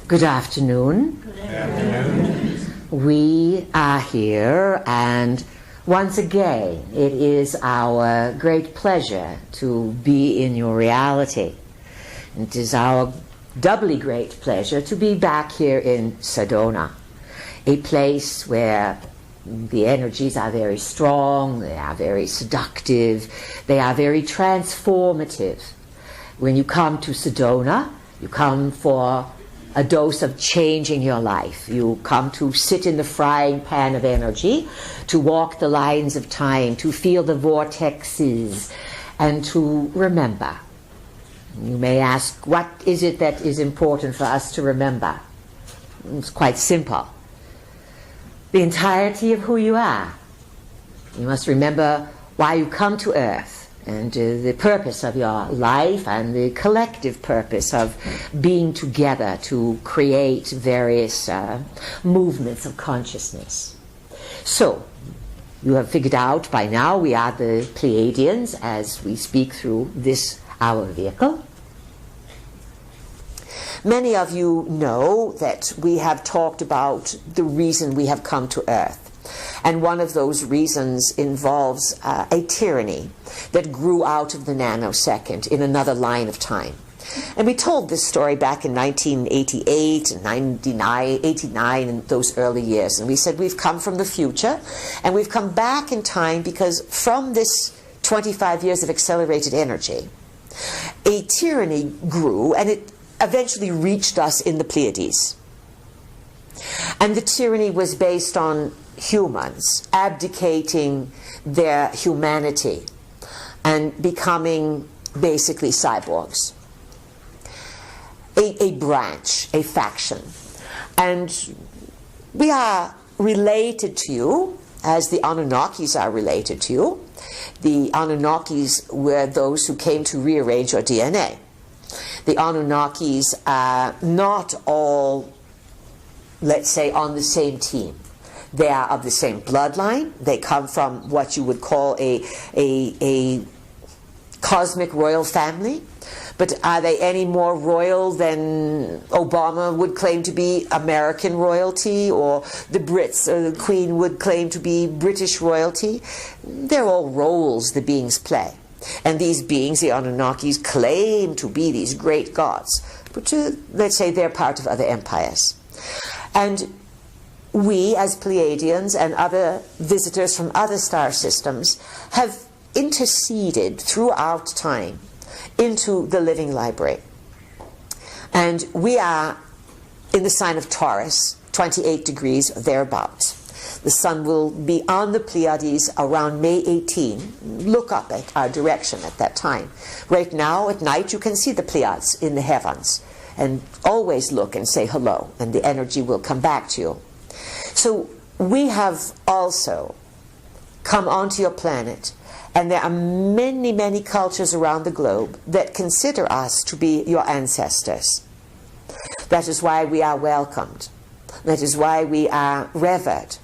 Good afternoon. Good afternoon. We are here, and once again, it is our great pleasure to be in your reality. It is our doubly great pleasure to be back here in Sedona, a place where the energies are very strong, they are very seductive, they are very transformative. When you come to Sedona, you come for a dose of changing your life. You come to sit in the frying pan of energy, to walk the lines of time, to feel the vortexes, and to remember. You may ask, what is it that is important for us to remember? It's quite simple. The entirety of who you are. You must remember why you come to Earth, and the purpose of your life, and the collective purpose of being together to create various movements of consciousness. So, you have figured out by now we are the Pleiadians as we speak through this, our vehicle. Many of you know that we have talked about the reason we have come to Earth. And one of those reasons involves a tyranny that grew out of the nanosecond in another line of time. And we told this story back in 1988 and 99, 89, and those early years. And we said we've come from the future, and we've come back in time because from this 25 years of accelerated energy, a tyranny grew, and it eventually reached us in the Pleiades. And the tyranny was based on humans abdicating their humanity and becoming basically cyborgs. A branch, a faction. And we are related to you as the Anunnakis are related to you. The Anunnakis were those who came to rearrange your DNA. The Anunnakis are not all, let's say, on the same team. They are of the same bloodline. They come from what you would call a cosmic royal family. But are they any more royal than Obama would claim to be American royalty, or the Brits or the Queen would claim to be British royalty? They're all roles the beings play. And these beings, the Anunnakis, claim to be these great gods. But let's say they're part of other empires. And we, as Pleiadians and other visitors from other star systems, have interceded throughout time into the living library. And we are in the sign of Taurus, 28 degrees thereabouts. The sun will be on the Pleiades around May 18. Look up at our direction at that time. Right now, at night, you can see the Pleiades in the heavens. And always look and say hello, and the energy will come back to you. So we have also come onto your planet, and there are many, many cultures around the globe that consider us to be your ancestors. That is why we are welcomed. That is why we are revered.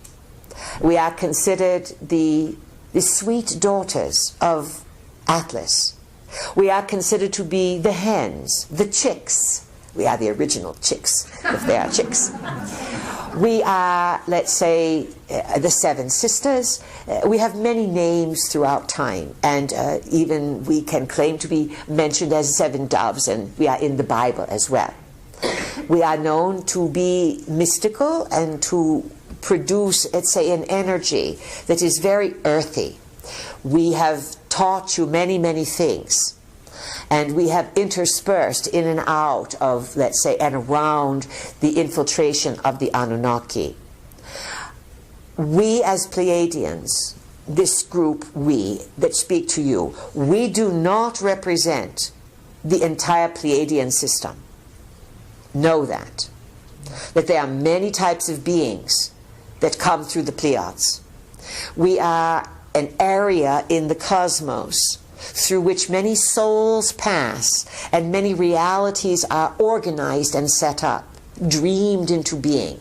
We are considered the sweet daughters of Atlas. We are considered to be the hens, the chicks. We are the original chicks, if they are chicks. We are, let's say, the Seven Sisters. We have many names throughout time, and even we can claim to be mentioned as seven doves, and we are in the Bible as well. We are known to be mystical and to produce, let's say, an energy that is very earthy. We have taught you many, many things. And we have interspersed in and out of, let's say, and around the infiltration of the Anunnaki. We as Pleiadians, this group we that speak to you, we do not represent the entire Pleiadian system. Know that. That there are many types of beings that come through the Pleiades. We are an area in the cosmos through which many souls pass and many realities are organized and set up, dreamed into being.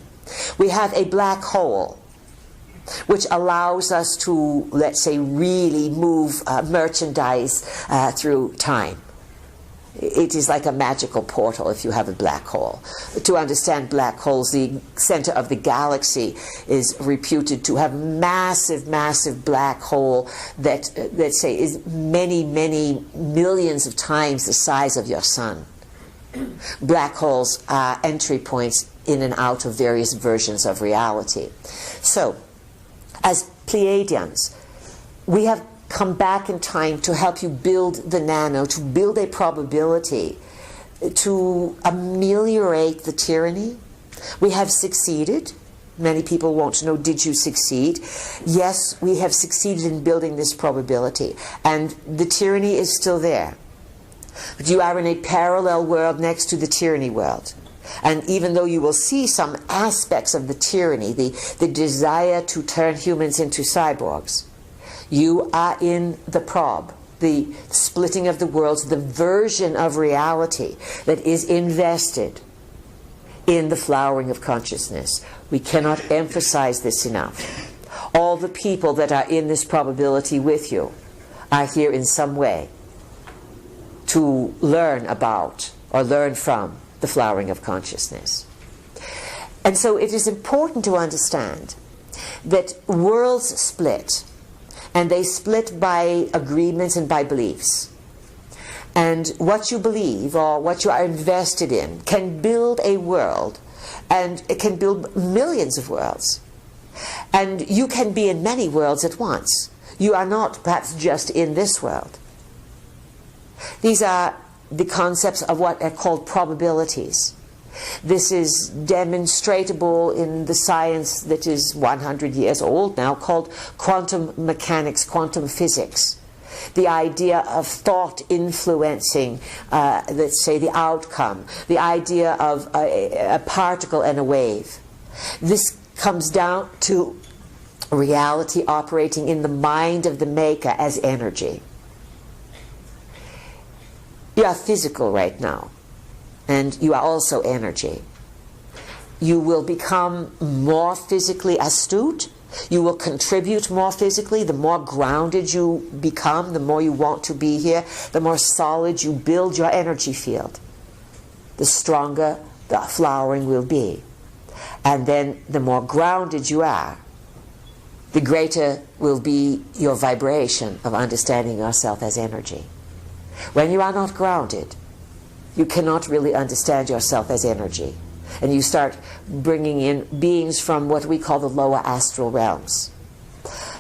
We have a black hole which allows us to, let's say, really move merchandise through time. it is like a magical portal if you have a black hole. To understand black holes, the center of the galaxy is reputed to have massive, massive black hole that, let's say, is many, many millions of times the size of your sun. Black holes are entry points in and out of various versions of reality. So, as Pleiadians, we have come back in time to help you build the nano, to build a probability, to ameliorate the tyranny. We have succeeded. Many people want to know, did you succeed? Yes, we have succeeded in building this probability, and the tyranny is still there. But you are in a parallel world next to the tyranny world. And even though you will see some aspects of the tyranny, the desire to turn humans into cyborgs, you are in the prob, the splitting of the worlds, the version of reality that is invested in the flowering of consciousness. We cannot emphasize this enough. All the people that are in this probability with you are here in some way to learn about or learn from the flowering of consciousness. And so it is important to understand that worlds split, and they split by agreements and by beliefs. And what you believe or what you are invested in can build a world, and it can build millions of worlds. And you can be in many worlds at once. You are not perhaps just in this world. These are the concepts of what are called probabilities. This is demonstratable in the science that is 100 years old now, called quantum mechanics, quantum physics. The idea of thought influencing, let's say, the outcome. The idea of a particle and a wave. This comes down to reality operating in the mind of the maker as energy. You are physical right now, and you are also energy. You will become more physically astute. You will contribute more physically. The more grounded you become, the more you want to be here, the more solid you build your energy field, the stronger the flowering will be. And then the more grounded you are, the greater will be your vibration of understanding yourself as energy. When you are not grounded, you cannot really understand yourself as energy. And you start bringing in beings from what we call the lower astral realms.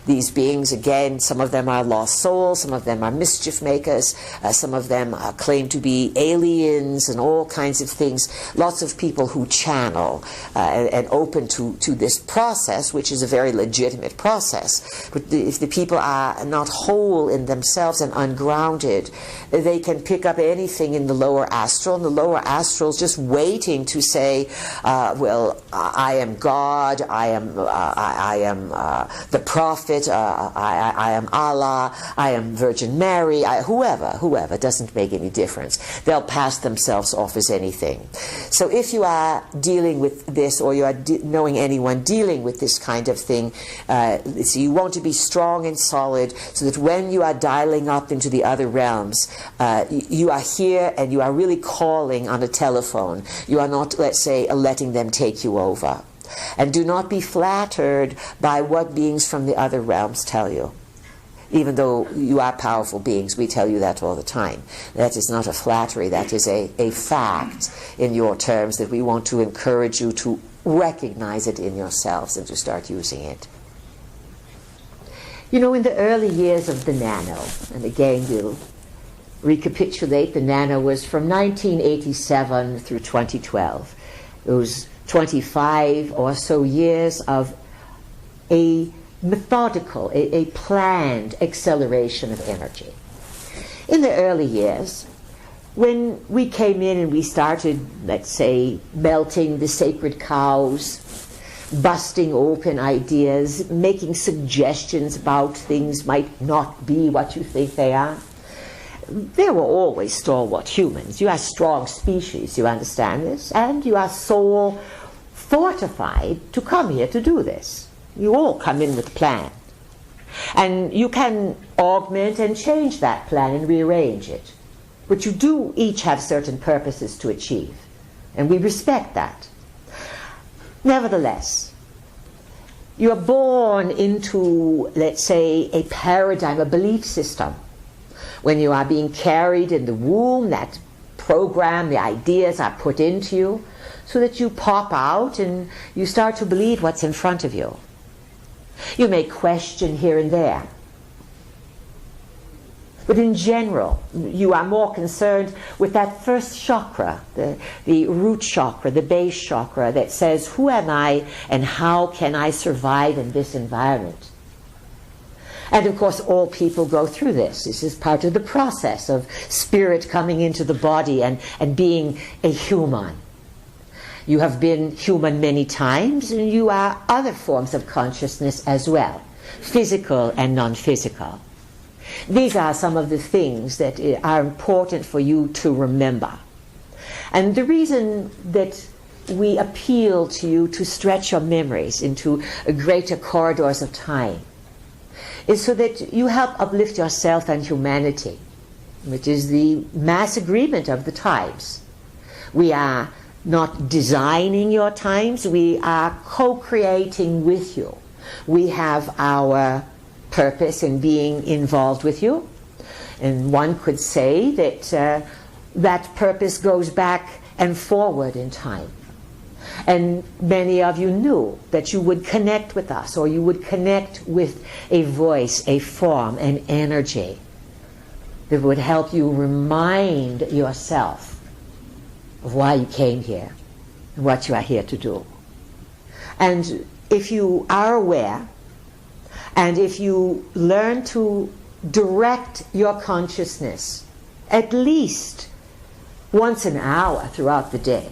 These beings, again, some of them are lost souls, some of them are mischief makers, some of them claim to be aliens and all kinds of things. Lots of people who channel and open to this process, which is a very legitimate process. But if the people are not whole in themselves and ungrounded, they can pick up anything in the lower astral, and the lower astral is just waiting to say, well, I am God, I am the prophet, I am Allah, I am Virgin Mary, whoever, doesn't make any difference. They'll pass themselves off as anything. So if you are dealing with this, or you are knowing anyone dealing with this kind of thing, so you want to be strong and solid so that when you are dialing up into the other realms, you are here and you are really calling on a telephone. You are not, let's say, letting them take you over. And do not be flattered by what beings from the other realms tell you. Even though you are powerful beings, we tell you that all the time. That is not a flattery, that is a fact in your terms that we want to encourage you to recognize it in yourselves and to start using it. You know, in the early years of the nano, and again we'll recapitulate, the nano was from 1987 through 2012. It was 25 or so years of a methodical, a planned acceleration of energy. In the early years, when we came in and we started, let's say, melting the sacred cows, busting open ideas, making suggestions about things might not be what you think they are, there were always stalwart humans. You are a strong species, you understand this, and you are so fortified to come here to do this. You all come in with a plan. And you can augment and change that plan and rearrange it But you do each have certain purposes to achieve, and we respect that. Nevertheless, you are born into, let's say, a paradigm, a belief system. When you are being carried in the womb, that program, the ideas are put into you so that you pop out and you start to believe what's in front of you. You may question here and there. But in general, you are more concerned with that first chakra, the root chakra, the base chakra that says, who am I and how can I survive in this environment? And of course, all people go through this. This is part of the process of spirit coming into the body and being a human. You have been human many times, and you are other forms of consciousness as well, physical and non-physical. These are some of the things that are important for you to remember. And the reason that we appeal to you to stretch your memories into greater corridors of time is so that you help uplift yourself and humanity, which is the mass agreement of the times. We are not designing your times, we are co-creating with you. We have our purpose in being involved with you, and one could say that that purpose goes back and forward in time. And many of you knew that you would connect with us, or you would connect with a voice, a form, an energy that would help you remind yourself of why you came here and what you are here to do. And if you are aware, and if you learn to direct your consciousness at least once an hour throughout the day,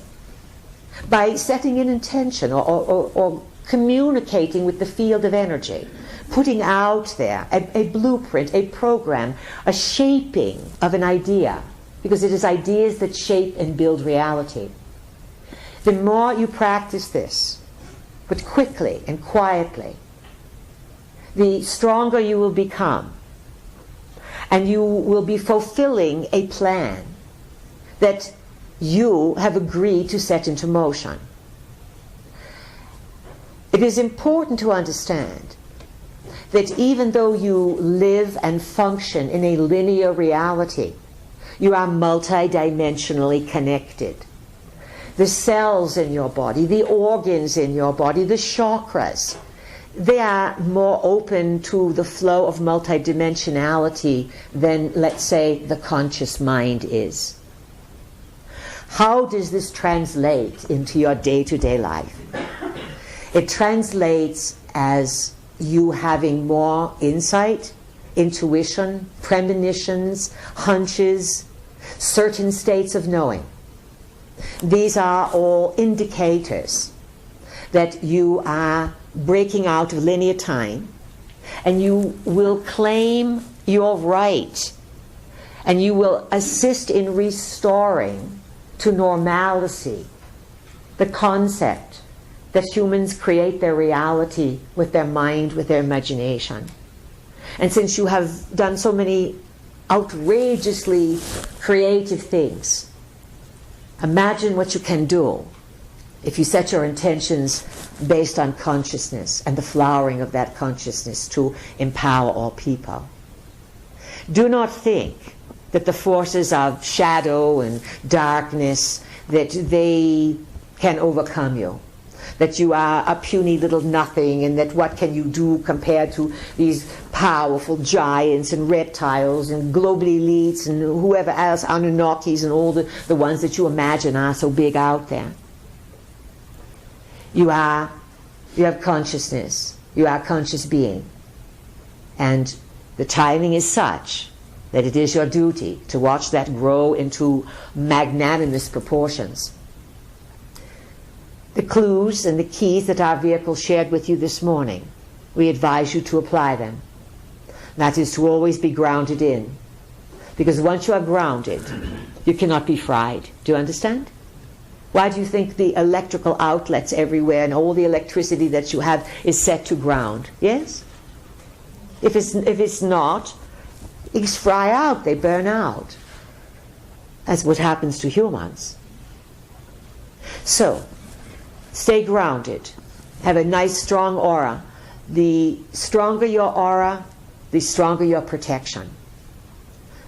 by setting an intention or communicating with the field of energy, putting out there a blueprint, a program, a shaping of an idea, because it is ideas that shape and build reality. The more you practice this, but quickly and quietly, the stronger you will become, and you will be fulfilling a plan that you have agreed to set into motion. It is important to understand that even though you live and function in a linear reality, you are multidimensionally connected. The cells in your body, the organs in your body, the chakras, they are more open to the flow of multidimensionality than, let's say, the conscious mind is. How does this translate into your day-to-day life? It translates as you having more insight, intuition, premonitions, hunches, certain states of knowing. These are all indicators that you are breaking out of linear time, and you will claim your right, and you will assist in restoring to normalcy the concept that humans create their reality with their mind, with their imagination. And since you have done so many outrageously creative things, imagine what you can do if you set your intentions based on consciousness and the flowering of that consciousness to empower all people. Do not think that the forces of shadow and darkness, that they can overcome you, that you are a puny little nothing, and that what can you do compared to these powerful giants and reptiles and global elites and whoever else, Anunnakis and all the ones that you imagine are so big out there. You have consciousness, you are a conscious being, and the timing is such that it is your duty to watch that grow into magnanimous proportions. The clues and the keys that our vehicle shared with you this morning, we advise you to apply them. That is to always be grounded in. Because once you are grounded, you cannot be fried. Do you understand? Why do you think the electrical outlets everywhere and all the electricity that you have is set to ground? Yes? If it's not, things fry out, they burn out. as what happens to humans. So, stay grounded. Have a nice, strong aura. The stronger your aura, the stronger your protection.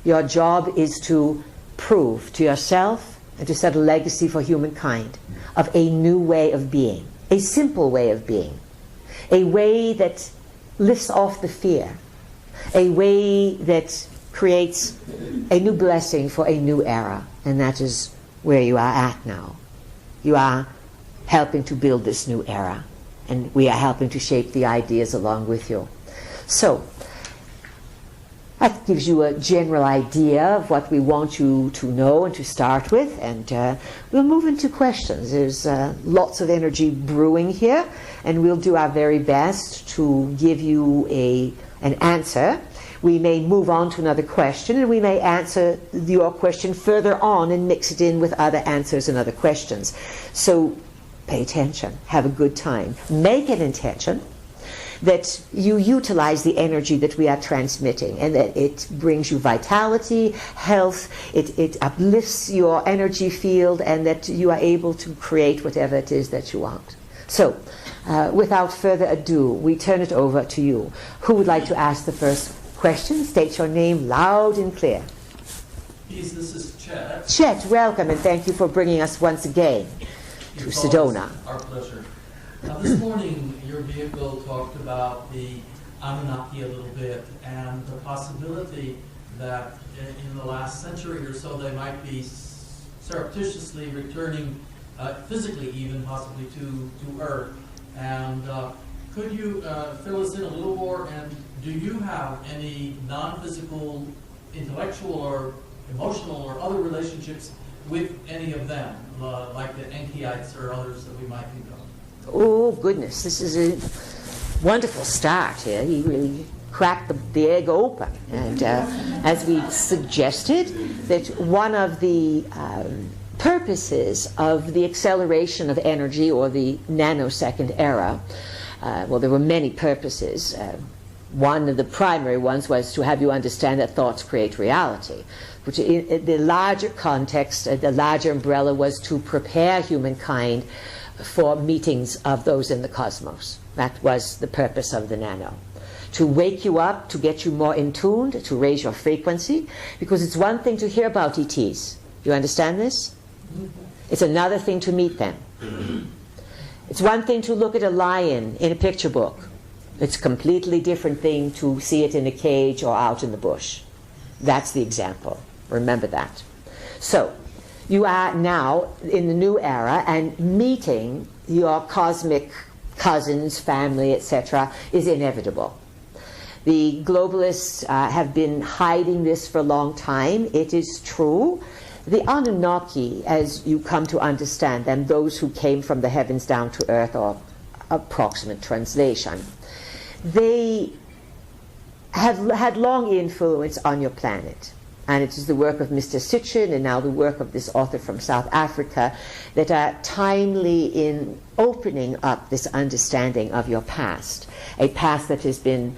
Your job is to prove to yourself and to set a legacy for humankind of a new way of being, a simple way of being, a way that lifts off the fear, a way that creates a new blessing for a new era. And that is where you are at now. You are helping to build this new era, and we are helping to shape the ideas along with you. So that gives you a general idea of what we want you to know and to start with, and we'll move into questions. There's lots of energy brewing here, and we'll do our very best to give you an answer. We may move on to another question, and we may answer your question further on and mix it in with other answers and other questions. So pay attention, have a good time. Make an intention that you utilize the energy that we are transmitting, and that it brings you vitality, health, it uplifts your energy field, and that you are able to create whatever it is that you want. So, without further ado, we turn it over to you. Who would like to ask the first question? State your name loud and clear. Yes, this is Chet. Chet, welcome, and thank you for bringing us once again to Sedona. Our pleasure. This morning, your vehicle talked about the Anunnaki a little bit, and the possibility that in the last century or so they might be surreptitiously returning, physically even, possibly to Earth. And could you fill us in a little more, and do you have any non-physical, intellectual or emotional or other relationships with any of them, like the Enkyites or others that we might think of? Oh, goodness, this is a wonderful start here. He really cracked the egg open. And as we suggested, that one of the purposes of the acceleration of energy, or the nanosecond era, well, there were many purposes. One of the primary ones was to have you understand that thoughts create reality, which in the larger context, the larger umbrella, was to prepare humankind for meetings of those in the cosmos. That was the purpose of the nano. To wake you up, to get you more in tune, to raise your frequency, because it's one thing to hear about ETs. You understand this? It's another thing to meet them. It's one thing to look at a lion in a picture book. It's a completely different thing to see it in a cage or out in the bush. That's the example. Remember that. So, you are now in the new era, and meeting your cosmic cousins, family, etc., is inevitable. The globalists have been hiding this for a long time. It is true. The Anunnaki, as you come to understand them, those who came from the heavens down to earth, or approximate translation, they have had long influence on your planet. And it is the work of Mr. Sitchin, and now the work of this author from South Africa, that are timely in opening up this understanding of your past, a past that has been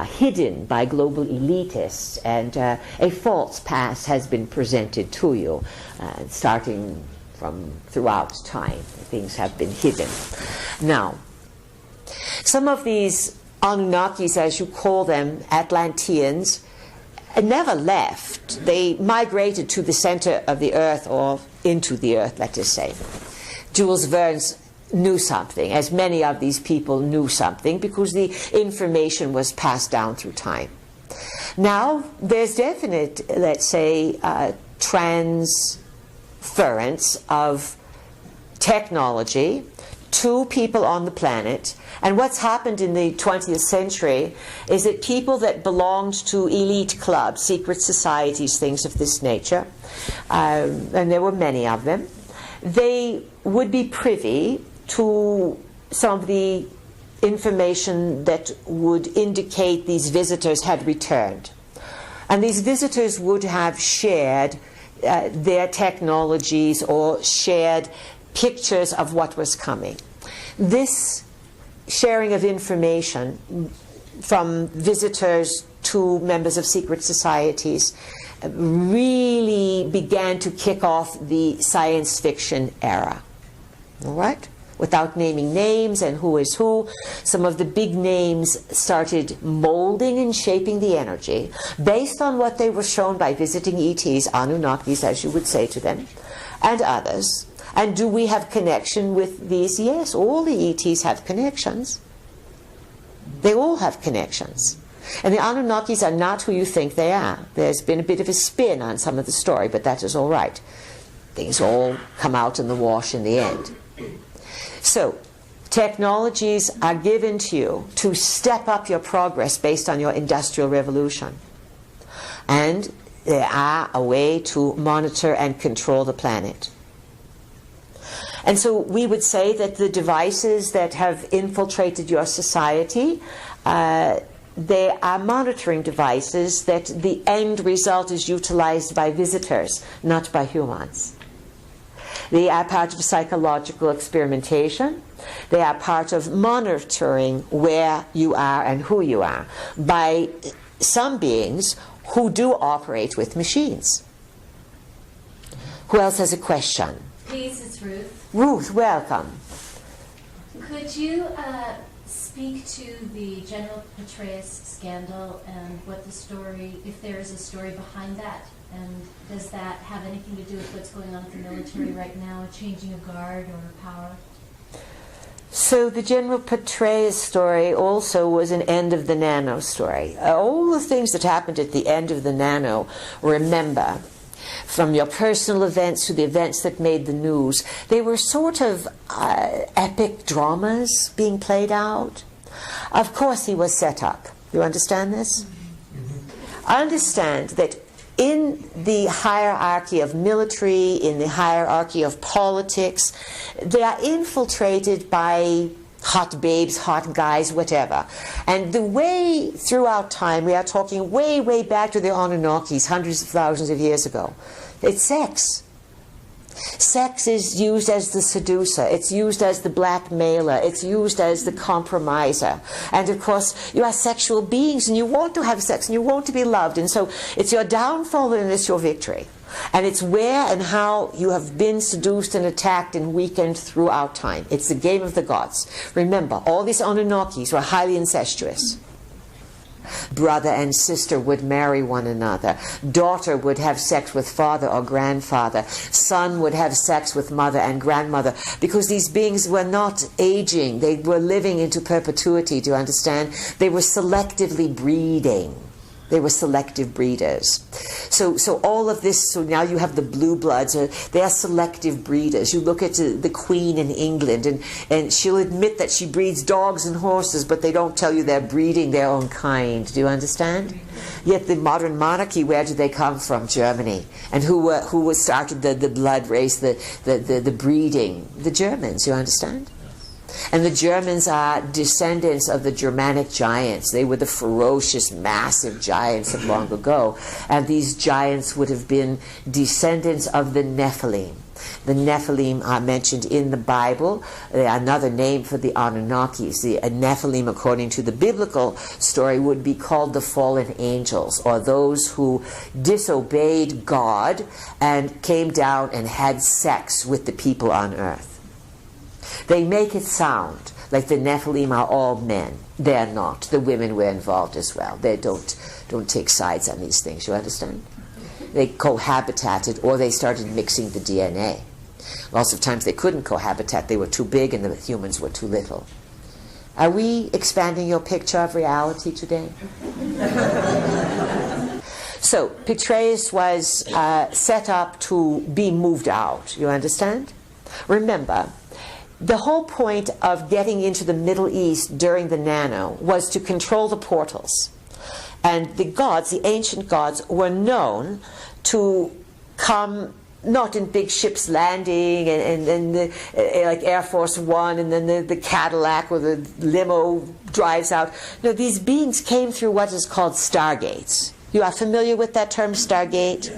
hidden by global elitists, and a false past has been presented to you, starting from throughout time. Things have been hidden. Now, some of these Anunnakis, as you call them, Atlanteans, never left. They migrated to the center of the earth, or into the earth, let us say. Jules Verne's knew something, as many of these people knew something, because the information was passed down through time. Now, there's definite, let's say, transference of technology to people on the planet. And what's happened in the 20th century is that people that belonged to elite clubs, secret societies, things of this nature, and there were many of them, they would be privy to some of the information that would indicate these visitors had returned. And these visitors would have shared their technologies, or shared pictures of what was coming. This sharing of information from visitors to members of secret societies really began to kick off the science fiction era. All right? Without naming names and who is who, some of the big names started molding and shaping the energy based on what they were shown by visiting ETs, Anunnakis, as you would say to them, and others. And do we have connection with these? Yes, all the ETs have connections. They all have connections. And the Anunnakis are not who you think they are. There's been a bit of a spin on some of the story, but that is all right. Things all come out in the wash in the end. So, technologies are given to you to step up your progress based on your industrial revolution. And they are a way to monitor and control the planet. And so we would say that the devices that have infiltrated your society, they are monitoring devices that the end result is utilized by visitors, not by humans. They are part of psychological experimentation. They are part of monitoring where you are and who you are by some beings who do operate with machines. Who else has a question? Please, it's Ruth. Ruth, welcome. Could you speak to the General Petraeus scandal and what the story, if there is a story behind that? And does that have anything to do with what's going on with the military right now, a changing of guard or power? So the General Petraeus story also was an end of the nano story. All the things that happened at the end of the nano, remember, from your personal events to the events that made the news, they were sort of epic dramas being played out. Of course he was set up. You understand this? Understand that in the hierarchy of military, in the hierarchy of politics, they are infiltrated by hot babes, hot guys, whatever. And the way throughout time, we are talking way, way back to the Anunnakis, hundreds of thousands of years ago, it's sex. Sex is used as the seducer, it's used as the blackmailer, it's used as the compromiser. And of course, you are sexual beings and you want to have sex and you want to be loved. And so it's your downfall and it's your victory. And it's where and how you have been seduced and attacked and weakened throughout time. It's the game of the gods. Remember, all these Anunnakis were highly incestuous. Brother and sister would marry one another. Daughter would have sex with father or grandfather. Son would have sex with mother and grandmother. Because these beings were not aging. They were living into perpetuity, do you understand? They were selectively breeding. They were selective breeders. So all of this, so now you have the blue bloods, they are selective breeders. You look at the Queen in England, and she'll admit that she breeds dogs and horses, but they don't tell you they're breeding their own kind. Do you understand? Yet the modern monarchy, where did they come from? Germany. And who started the blood race, the breeding? The Germans, you understand? And the Germans are descendants of the Germanic giants. They were the ferocious, massive giants of long ago. And these giants would have been descendants of the Nephilim. The Nephilim are mentioned in the Bible. They are another name for the Anunnakis. The Nephilim, according to the biblical story, would be called the fallen angels, or those who disobeyed God and came down and had sex with the people on earth. They make it sound like the Nephilim are all men. They're not. The women were involved as well. They don't take sides on these things, you understand? They cohabitated, or they started mixing the DNA. Lots of times they couldn't cohabitate. They were too big and the humans were too little. Are we expanding your picture of reality today? So, Petraeus was set up to be moved out, you understand? Remember, the whole point of getting into the Middle East during the Nano was to control the portals. And the gods, the ancient gods, were known to come not in big ships landing and like Air Force One and then the Cadillac or the limo drives out. No, these beings came through what is called stargates. You are familiar with that term, stargate?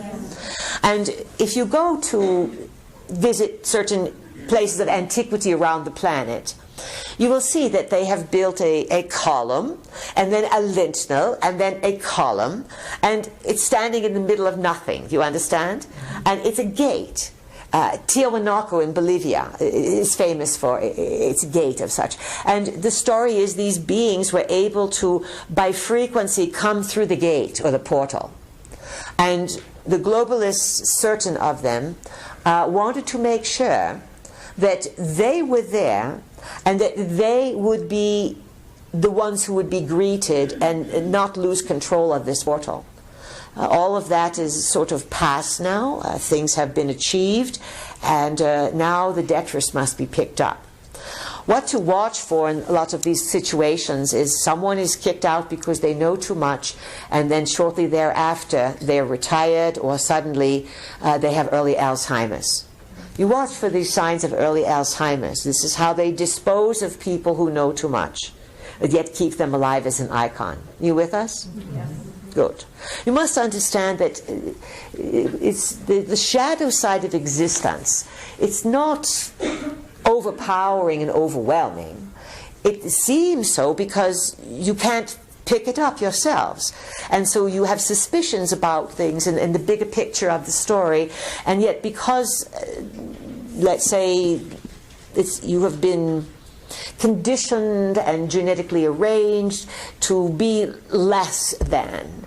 And if you go to visit certain places of antiquity around the planet, you will see that they have built a column, and then a lintel, and then a column, and it's standing in the middle of nothing. Do you understand? And it's a gate. Tiahuanaco in Bolivia is famous for its gate of such. And the story is these beings were able to, by frequency, come through the gate or the portal. And the globalists, certain of them, wanted to make sure that they were there and that they would be the ones who would be greeted and not lose control of this portal. All of that is sort of past now. Things have been achieved, and now the detritus must be picked up. What to watch for in a lot of these situations is someone is kicked out because they know too much, and then shortly thereafter they're retired, or suddenly they have early Alzheimer's. You watch for these signs of early Alzheimer's. This is how they dispose of people who know too much, but yet keep them alive as an icon. You with us? Yes. Good. You must understand that it's the shadow side of existence. It's not overpowering and overwhelming. It seems so because you can't pick it up yourselves. And so you have suspicions about things and the bigger picture of the story. And yet because, let's say, you have been conditioned and genetically arranged to be less than,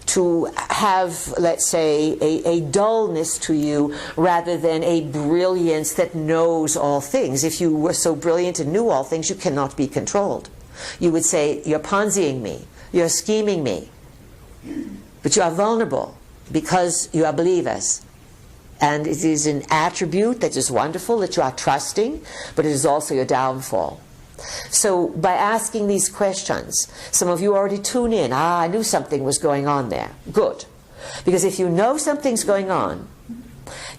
to have, let's say, a dullness to you rather than a brilliance that knows all things. If you were so brilliant and knew all things, you cannot be controlled. You would say, you're Ponziing me, you're scheming me. But you are vulnerable because you are believers. And it is an attribute that is wonderful, that you are trusting, but it is also your downfall. So by asking these questions, some of you already tune in. I knew something was going on there. Good. Because if you know something's going on,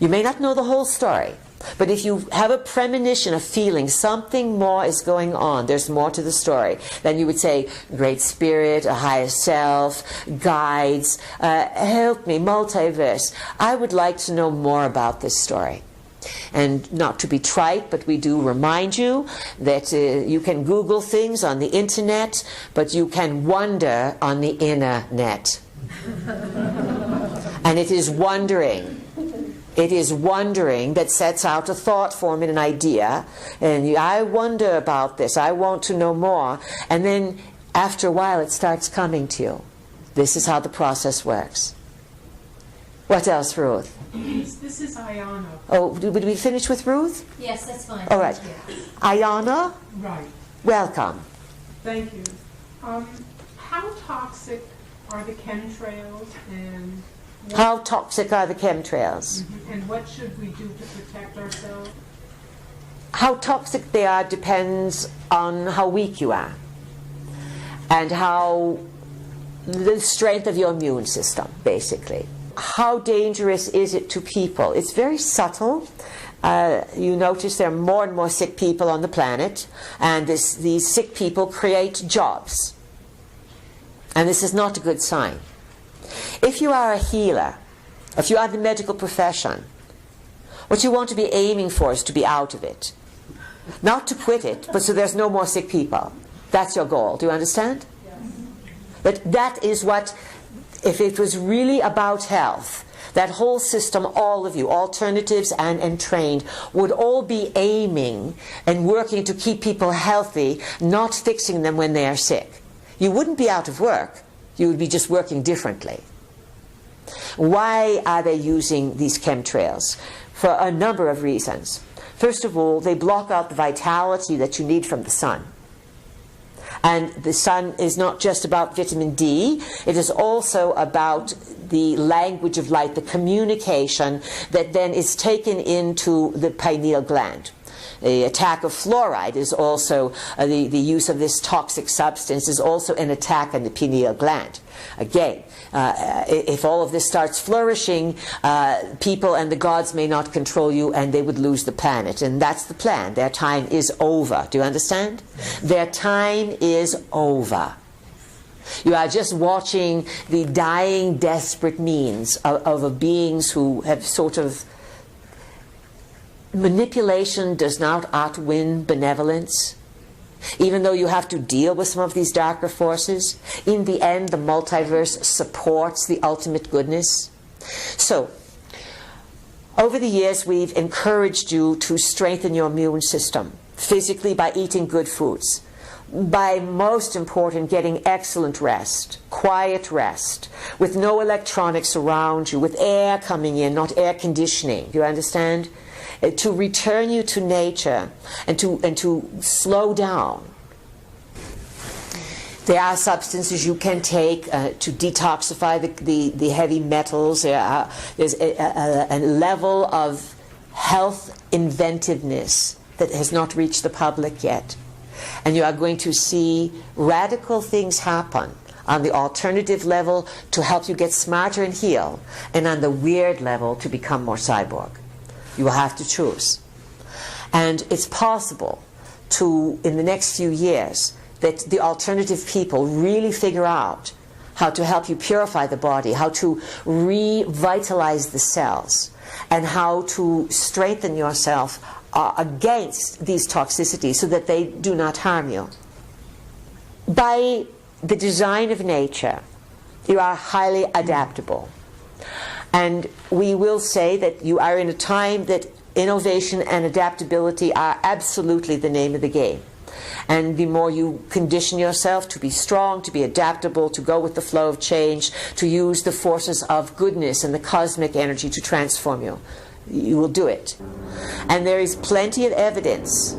you may not know the whole story, but if you have a premonition, a feeling something more is going on, there's more to the story, then you would say, Great Spirit, a higher self, guides, help me, multiverse. I would like to know more about this story. And not to be trite, but we do remind you that you can Google things on the internet, but you can wonder on the inner net. And it is wondering. It is wondering that sets out a thought form and an idea. And I wonder about this. I want to know more. And then after a while it starts coming to you. This is how the process works. What else, Ruth? This is Ayana. Oh, did we finish with Ruth? Yes, that's fine. All right. Thank you. Ayana, Right. welcome. Thank you. How toxic are the chemtrails, and How toxic are the chemtrails? and what should we do to protect ourselves? How toxic they are depends on how weak you are and how the strength of your immune system, basically. How dangerous is it to people? It's very subtle. You notice there are more and more sick people on the planet, and these sick people create jobs. And this is not a good sign. If you are a healer, if you are in the medical profession, what you want to be aiming for is to be out of it. Not to quit it, but so there's no more sick people. That's your goal. Do you understand? Yes. But that is what, if it was really about health, that whole system, all of you, alternatives and trained, would all be aiming and working to keep people healthy, not fixing them when they are sick. You wouldn't be out of work. You would be just working differently. Why are they using these chemtrails? For a number of reasons. First of all, they block out the vitality that you need from the sun. And the sun is not just about vitamin D, it is also about the language of light, the communication that then is taken into the pineal gland. The attack of fluoride is also, the use of this toxic substance is also an attack on the pineal gland. Again, if all of this starts flourishing, people and the gods may not control you and they would lose the planet. And that's the plan. Their time is over. Do you understand? Their time is over. You are just watching the dying, desperate means of beings who have sort of... Manipulation does not outwin benevolence. Even though you have to deal with some of these darker forces, in the end, the multiverse supports the ultimate goodness. So, over the years, we've encouraged you to strengthen your immune system, physically by eating good foods, by, most important, getting excellent rest, quiet rest, with no electronics around you, with air coming in, not air conditioning. You understand? To return you to nature and to slow down. There are substances you can take to detoxify the heavy metals. There's a level of health inventiveness that has not reached the public yet. And you are going to see radical things happen on the alternative level to help you get smarter and heal, and on the weird level to become more cyborg. You will have to choose. And it's possible to, in the next few years, that the alternative people really figure out how to help you purify the body, how to revitalize the cells, and how to strengthen yourself against these toxicities so that they do not harm you. By the design of nature, you are highly adaptable. And we will say that you are in a time that innovation and adaptability are absolutely the name of the game. And the more you condition yourself to be strong, to be adaptable, to go with the flow of change, to use the forces of goodness and the cosmic energy to transform you, you will do it. And there is plenty of evidence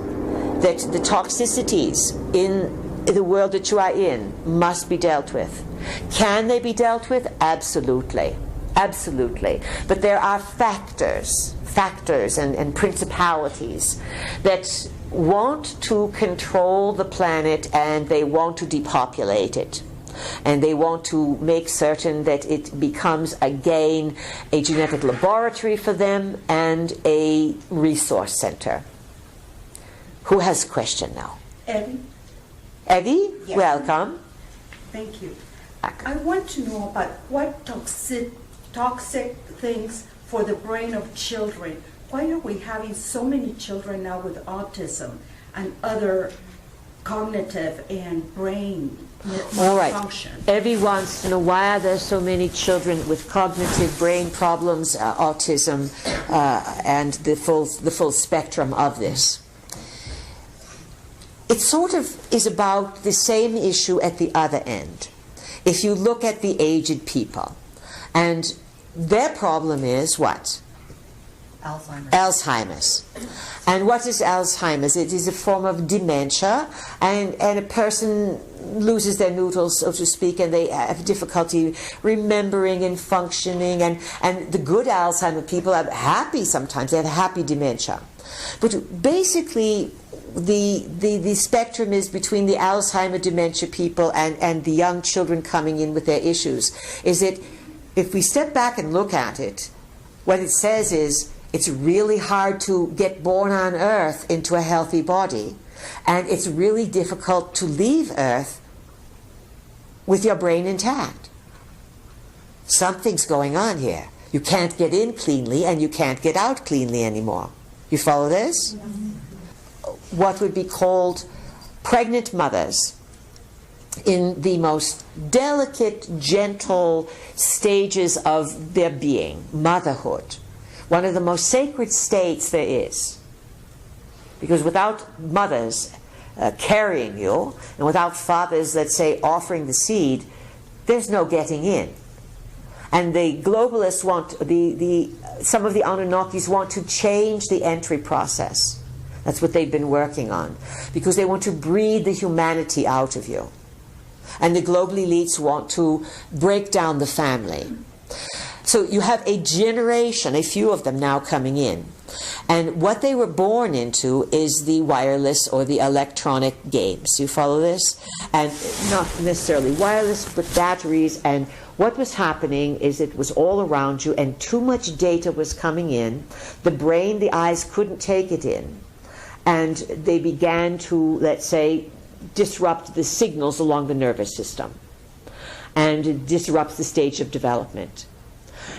that the toxicities in the world that you are in must be dealt with. Can they be dealt with? Absolutely. Absolutely. But there are factors and principalities that want to control the planet, and they want to depopulate it. And they want to make certain that it becomes again a genetic laboratory for them and a resource center. Who has a question now? Evie? Evie, Yes. welcome. Thank you. I want to know about what toxic things for the brain of children. Why are we having so many children now with autism and other cognitive and brain All right. function? Evie wants to know, why are there so many children with cognitive brain problems, autism, and the full spectrum of this? It sort of is about the same issue at the other end. If you look at the aged people, and their problem is what? Alzheimer's. And what is Alzheimer's? It is a form of dementia, and a person loses their noodles, so to speak, and they have difficulty remembering and functioning. And the good Alzheimer people are happy sometimes. They have happy dementia. But basically, the spectrum is between the Alzheimer dementia people and the young children coming in with their issues. Is that if we step back and look at it, what it says is it's really hard to get born on Earth into a healthy body, and it's really difficult to leave Earth with your brain intact. Something's going on here. You can't get in cleanly and you can't get out cleanly anymore. You follow this? What would be called pregnant mothers in the most delicate, gentle stages of their being, motherhood, one of the most sacred states there is. Because without mothers carrying you, and without fathers, let's say, offering the seed, there's no getting in. And the globalists want, some of the Anunnakis want to change the entry process. That's what they've been working on. Because they want to breed the humanity out of you. And the global elites want to break down the family. So you have a generation, a few of them now coming in. And what they were born into is the wireless or the electronic games. You follow this? And not necessarily wireless, but batteries. And what was happening is it was all around you, and too much data was coming in. The brain, the eyes couldn't take it in. And they began to, let's say, disrupt the signals along the nervous system. And it disrupts the stage of development.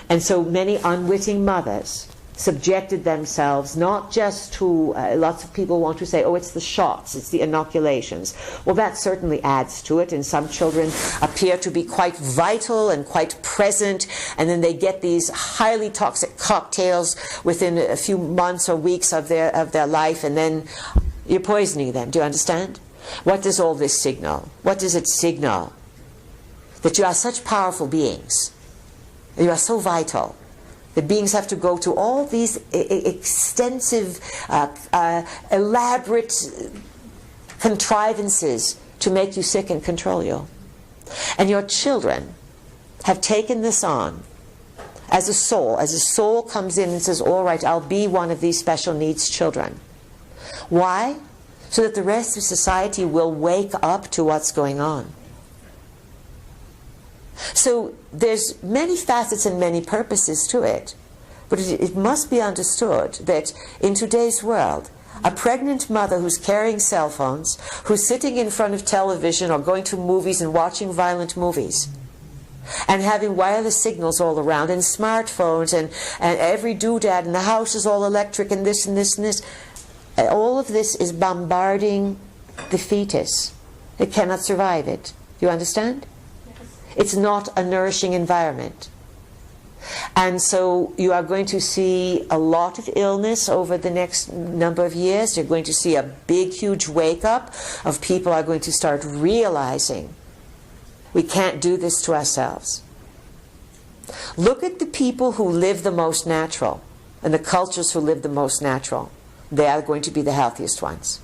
And so many unwitting mothers subjected themselves not just to, lots of people want to say, oh, it's the shots, it's the inoculations. Well, that certainly adds to it, and some children appear to be quite vital and quite present, and then they get these highly toxic cocktails within a few months or weeks of their life, and then you're poisoning them. Do you understand? What does all this signal? What does it signal? That you are such powerful beings. You are so vital. The beings have to go to all these extensive, elaborate contrivances to make you sick and control you. And your children have taken this on as a soul. As a soul comes in and says, all right, I'll be one of these special needs children. Why? So that the rest of society will wake up to what's going on. So there's many facets and many purposes to it, but it must be understood that in today's world, a pregnant mother who's carrying cell phones, who's sitting in front of television or going to movies and watching violent movies, and having wireless signals all around, and smartphones, and every doodad, and the house is all electric, and this and this and this, all of this is bombarding the fetus. It cannot survive it. You understand? It's not a nourishing environment. And so you are going to see a lot of illness over the next number of years. You're going to see a big, huge wake-up of people are going to start realizing we can't do this to ourselves. Look at the people who live the most natural and the cultures who live the most natural. They are going to be the healthiest ones.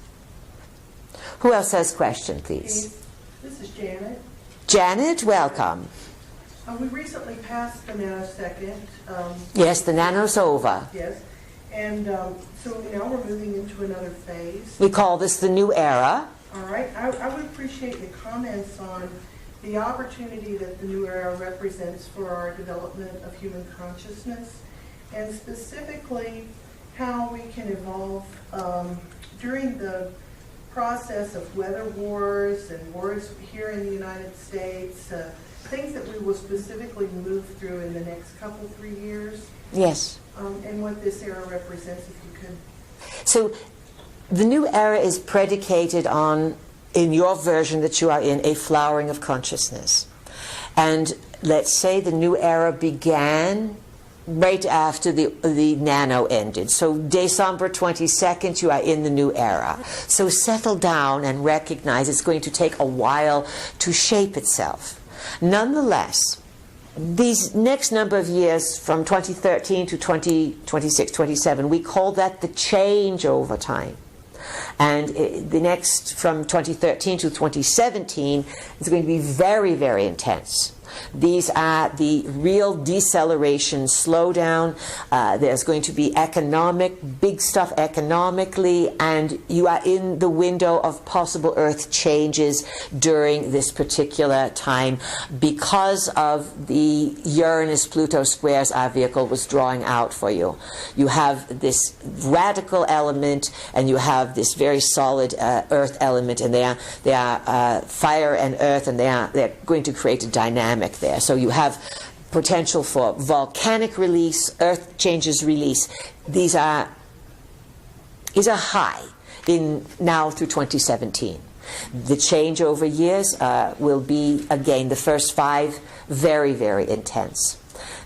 Who else has a question, please? This is Janet. Janet, welcome. We recently passed the nanosecond. Yes, the nano's over. Yes. And so now we're moving into another phase. We call this the new era. All right. I would appreciate the comments on the opportunity that the new era represents for our development of human consciousness, and specifically how we can evolve during the process of weather wars and wars here in the United States, things that we will specifically move through in the next couple, 3 years. Yes. And what this era represents, if you could. So the new era is predicated on, in your version that you are in, a flowering of consciousness. And let's say the new era began right after the nano ended. So December 22nd, you are in the new era. So settle down and recognize it's going to take a while to shape itself. Nonetheless, these next number of years from 2013 to 2026, 27, we call that the changeover time. And the next, from 2013 to 2017, is going to be very, very intense. These are the real deceleration, slowdown. There's going to be big stuff economically, and you are in the window of possible Earth changes during this particular time because of the Uranus-Pluto squares our vehicle was drawing out for you. You have this radical element, and you have this very solid Earth element, and they are fire and Earth, and they're going to create a dynamic there. So you have potential for volcanic release, earth changes release. These are high in now through 2017. The changeover years will be, again, the first 5 very, very intense.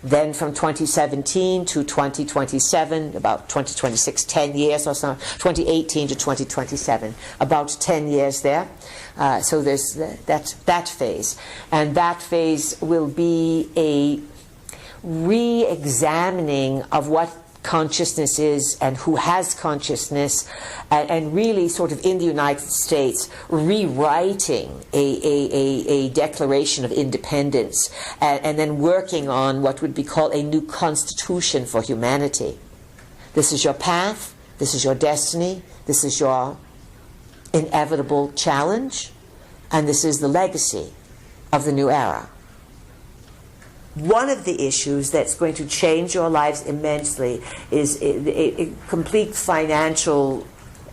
Then from 2017 to 2027, about 2026, 10 years or so, 2018 to 2027, about 10 years there. So there's that phase. And that phase will be a re-examining of what consciousness is and who has consciousness, and really sort of in the United States rewriting a declaration of independence, and then working on what would be called a new constitution for humanity. This is your path, this is your destiny, this is your inevitable challenge, and this is the legacy of the new era. One of the issues that's going to change your lives immensely is a complete financial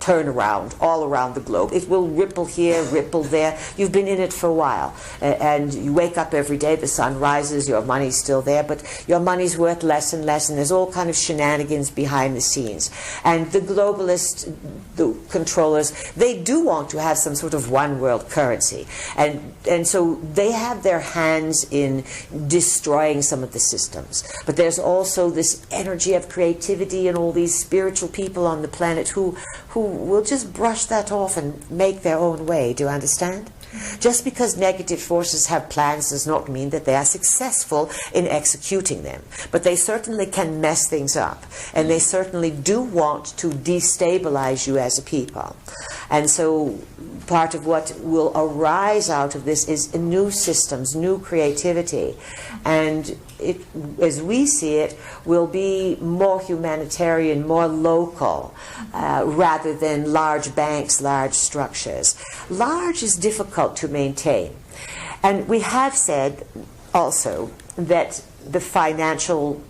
turnaround all around the globe. It will ripple here, ripple there. You've been in it for a while. And you wake up every day, the sun rises, your money's still there, but your money's worth less and less, and there's all kind of shenanigans behind the scenes. And the globalists, the controllers, they do want to have some sort of one world currency. And so they have their hands in destroying some of the systems. But there's also this energy of creativity and all these spiritual people on the planet who will just brush that off and make their own way. Do you understand? Just because negative forces have plans does not mean that they are successful in executing them. But they certainly can mess things up. And they certainly do want to destabilize you as a people. And so part of what will arise out of this is new systems, new creativity. And it, as we see it, will be more humanitarian, more local, rather than large banks, large structures. Large is difficult to maintain. And we have said also that the financial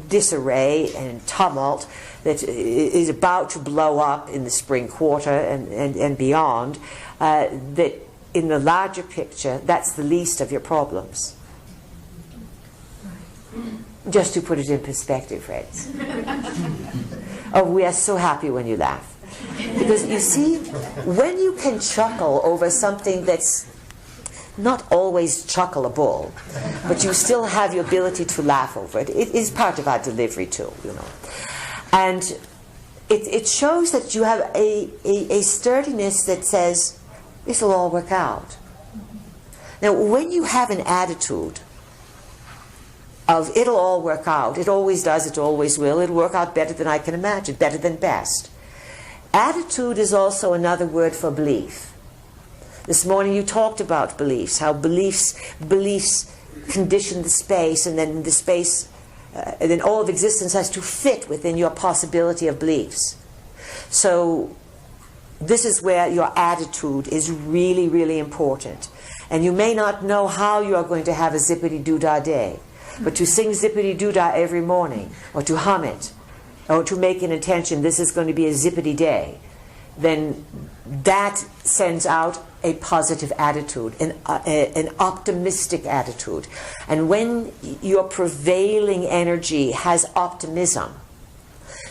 disarray and tumult that is about to blow up in the spring quarter and beyond, that in the larger picture, that's the least of your problems. Just to put it in perspective, friends. Oh, we are so happy when you laugh. Because you see, when you can chuckle over something that's not always chuckleable, but you still have the ability to laugh over it, it is part of our delivery tool, you know. And it shows that you have a sturdiness that says, this will all work out. Now, when you have an attitude of it'll all work out, it always does, it always will, it'll work out better than I can imagine, better than best. Attitude is also another word for belief. This morning you talked about beliefs, how beliefs condition the space, and then the space, and then all of existence has to fit within your possibility of beliefs. So this is where your attitude is really, really important. And you may not know how you are going to have a zippity-doo-dah day, but to sing zippity-doo-dah every morning, or to hum it, or to make an intention, this is going to be a zippity day, then that sends out a positive attitude, an optimistic attitude. And when your prevailing energy has optimism,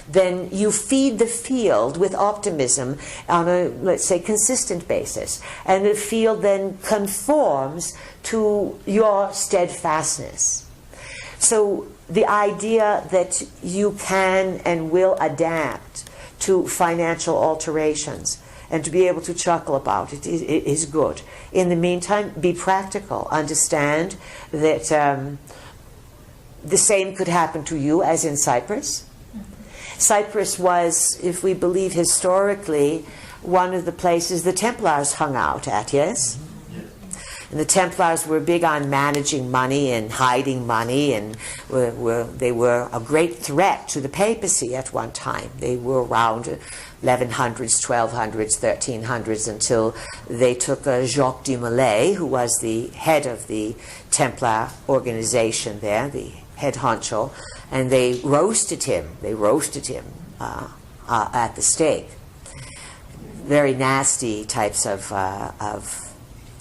then you feed the field with optimism on a, let's say, consistent basis. And the field then conforms to your steadfastness. So the idea that you can and will adapt to financial alterations and to be able to chuckle about it is good. In the meantime, be practical. Understand that the same could happen to you as in Cyprus. Cyprus was, if we believe historically, one of the places the Templars hung out at, yes? And the Templars were big on managing money and hiding money, and they were a great threat to the papacy at one time. They were around 1100s, 1200s, 1300s, until they took Jacques de Molay, who was the head of the Templar organization there, the head honcho, and they roasted him. They roasted him at the stake. Very nasty types of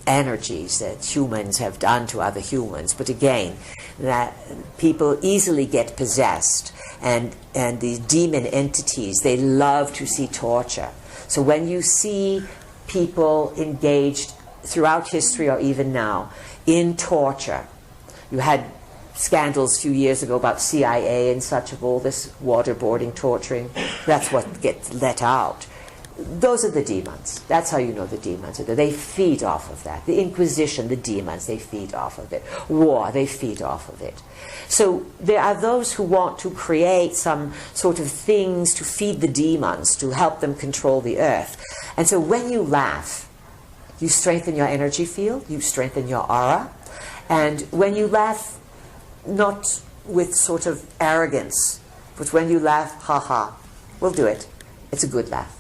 energies that humans have done to other humans. But again, that people easily get possessed, and these demon entities, they love to see torture. So when you see people engaged throughout history or even now in torture, you had scandals a few years ago about CIA and such, of all this waterboarding, torturing. That's what gets let out. Those are the demons. That's how you know the demons are there. They feed off of that. The Inquisition, the demons, they feed off of it. War, they feed off of it. So there are those who want to create some sort of things to feed the demons, to help them control the earth. And so when you laugh, you strengthen your energy field, you strengthen your aura. And when you laugh, not with sort of arrogance, but when you laugh, ha-ha, we'll do it. It's a good laugh.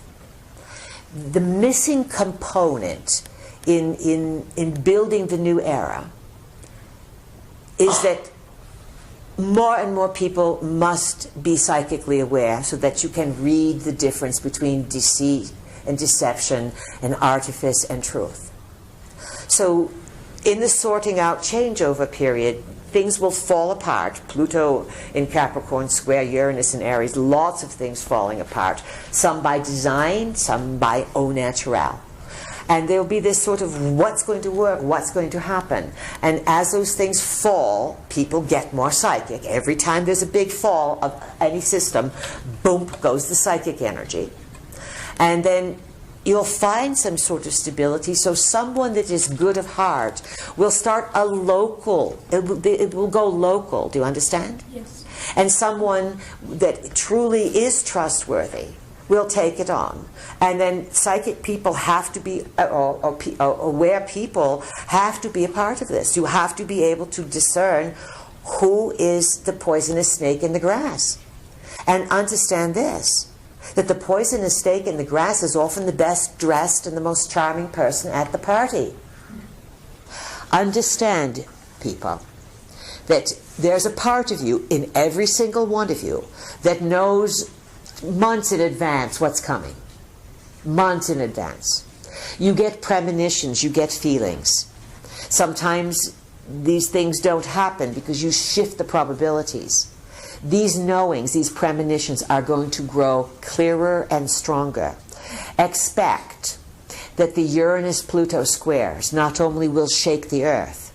The missing component in building the new era is that more and more people must be psychically aware, so that you can read the difference between deceit and deception and artifice and truth. So in the sorting out changeover period, things will fall apart. Pluto in Capricorn square Uranus in Aries, lots of things falling apart. Some by design, some by au naturel. And there will be this sort of what's going to work, what's going to happen. And as those things fall, people get more psychic. Every time there's a big fall of any system, boom, goes the psychic energy. And then you'll find some sort of stability. So someone that is good of heart will start a local, it will go local. Do you understand? Yes. And someone that truly is trustworthy will take it on. And then psychic people have to be, or aware people have to be a part of this. You have to be able to discern who is the poisonous snake in the grass. And understand this, that the poisonous snake in the grass is often the best dressed and the most charming person at the party. Understand, people, that there's a part of you in every single one of you that knows months in advance what's coming. Months in advance. You get premonitions, you get feelings. Sometimes these things don't happen because you shift the probabilities. These knowings, these premonitions are going to grow clearer and stronger. Expect that the Uranus-Pluto squares not only will shake the Earth,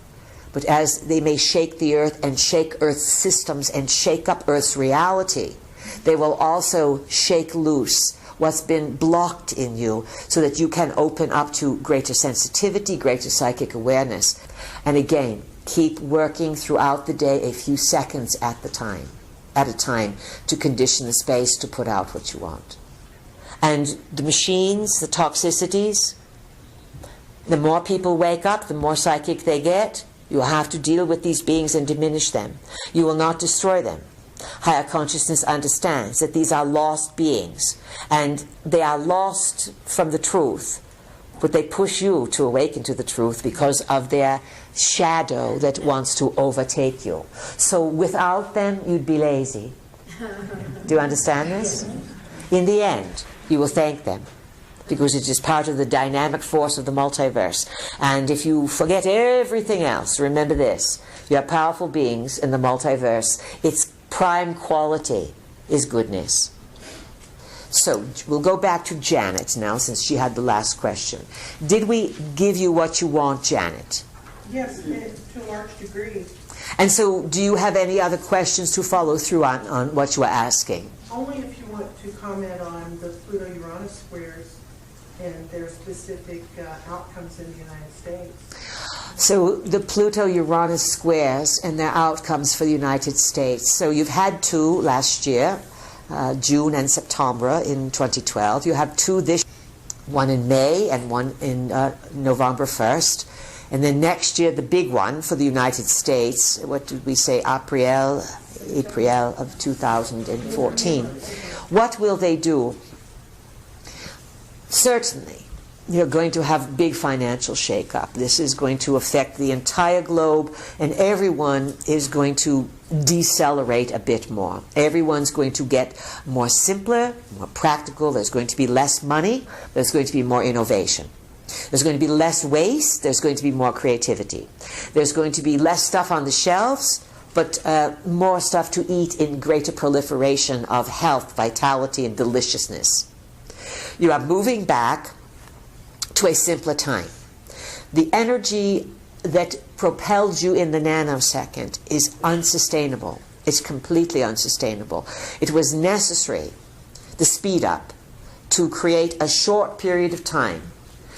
but as they may shake the Earth and shake Earth's systems and shake up Earth's reality, they will also shake loose what's been blocked in you so that you can open up to greater sensitivity, greater psychic awareness. And again, keep working throughout the day a few seconds at a time to condition the space to put out what you want. And the machines, the toxicities, the more people wake up, the more psychic they get. You will have to deal with these beings and diminish them. You will not destroy them. Higher consciousness understands that these are lost beings, and they are lost from the truth, but they push you to awaken to the truth because of their shadow that wants to overtake you. So without them, you'd be lazy. Do you understand this? In the end, you will thank them, because it is part of the dynamic force of the multiverse. And if you forget everything else, remember this: you are powerful beings in the multiverse. Its prime quality is goodness. So we'll go back to Janet now, since she had the last question. Did we give you what you want, Janet? Yes, to a large degree. And so do you have any other questions to follow through on what you were asking? Only if you want to comment on the Pluto-Uranus squares and their specific outcomes in the United States. So the Pluto-Uranus squares and their outcomes for the United States. So you've had two last year, June and September in 2012. You have two this year, one in May and one in November 1st. And then next year, the big one for the United States, what did we say, April of 2014. What will they do? Certainly, you're going to have big financial shakeup. This is going to affect the entire globe, and everyone is going to decelerate a bit more. Everyone's going to get more simpler, more practical. There's going to be less money. There's going to be more innovation. There's going to be less waste. There's going to be more creativity. There's going to be less stuff on the shelves, but more stuff to eat in greater proliferation of health, vitality, and deliciousness. You are moving back to a simpler time. The energy that propelled you in the nanosecond is unsustainable. It's completely unsustainable. It was necessary, the speed up, to create a short period of time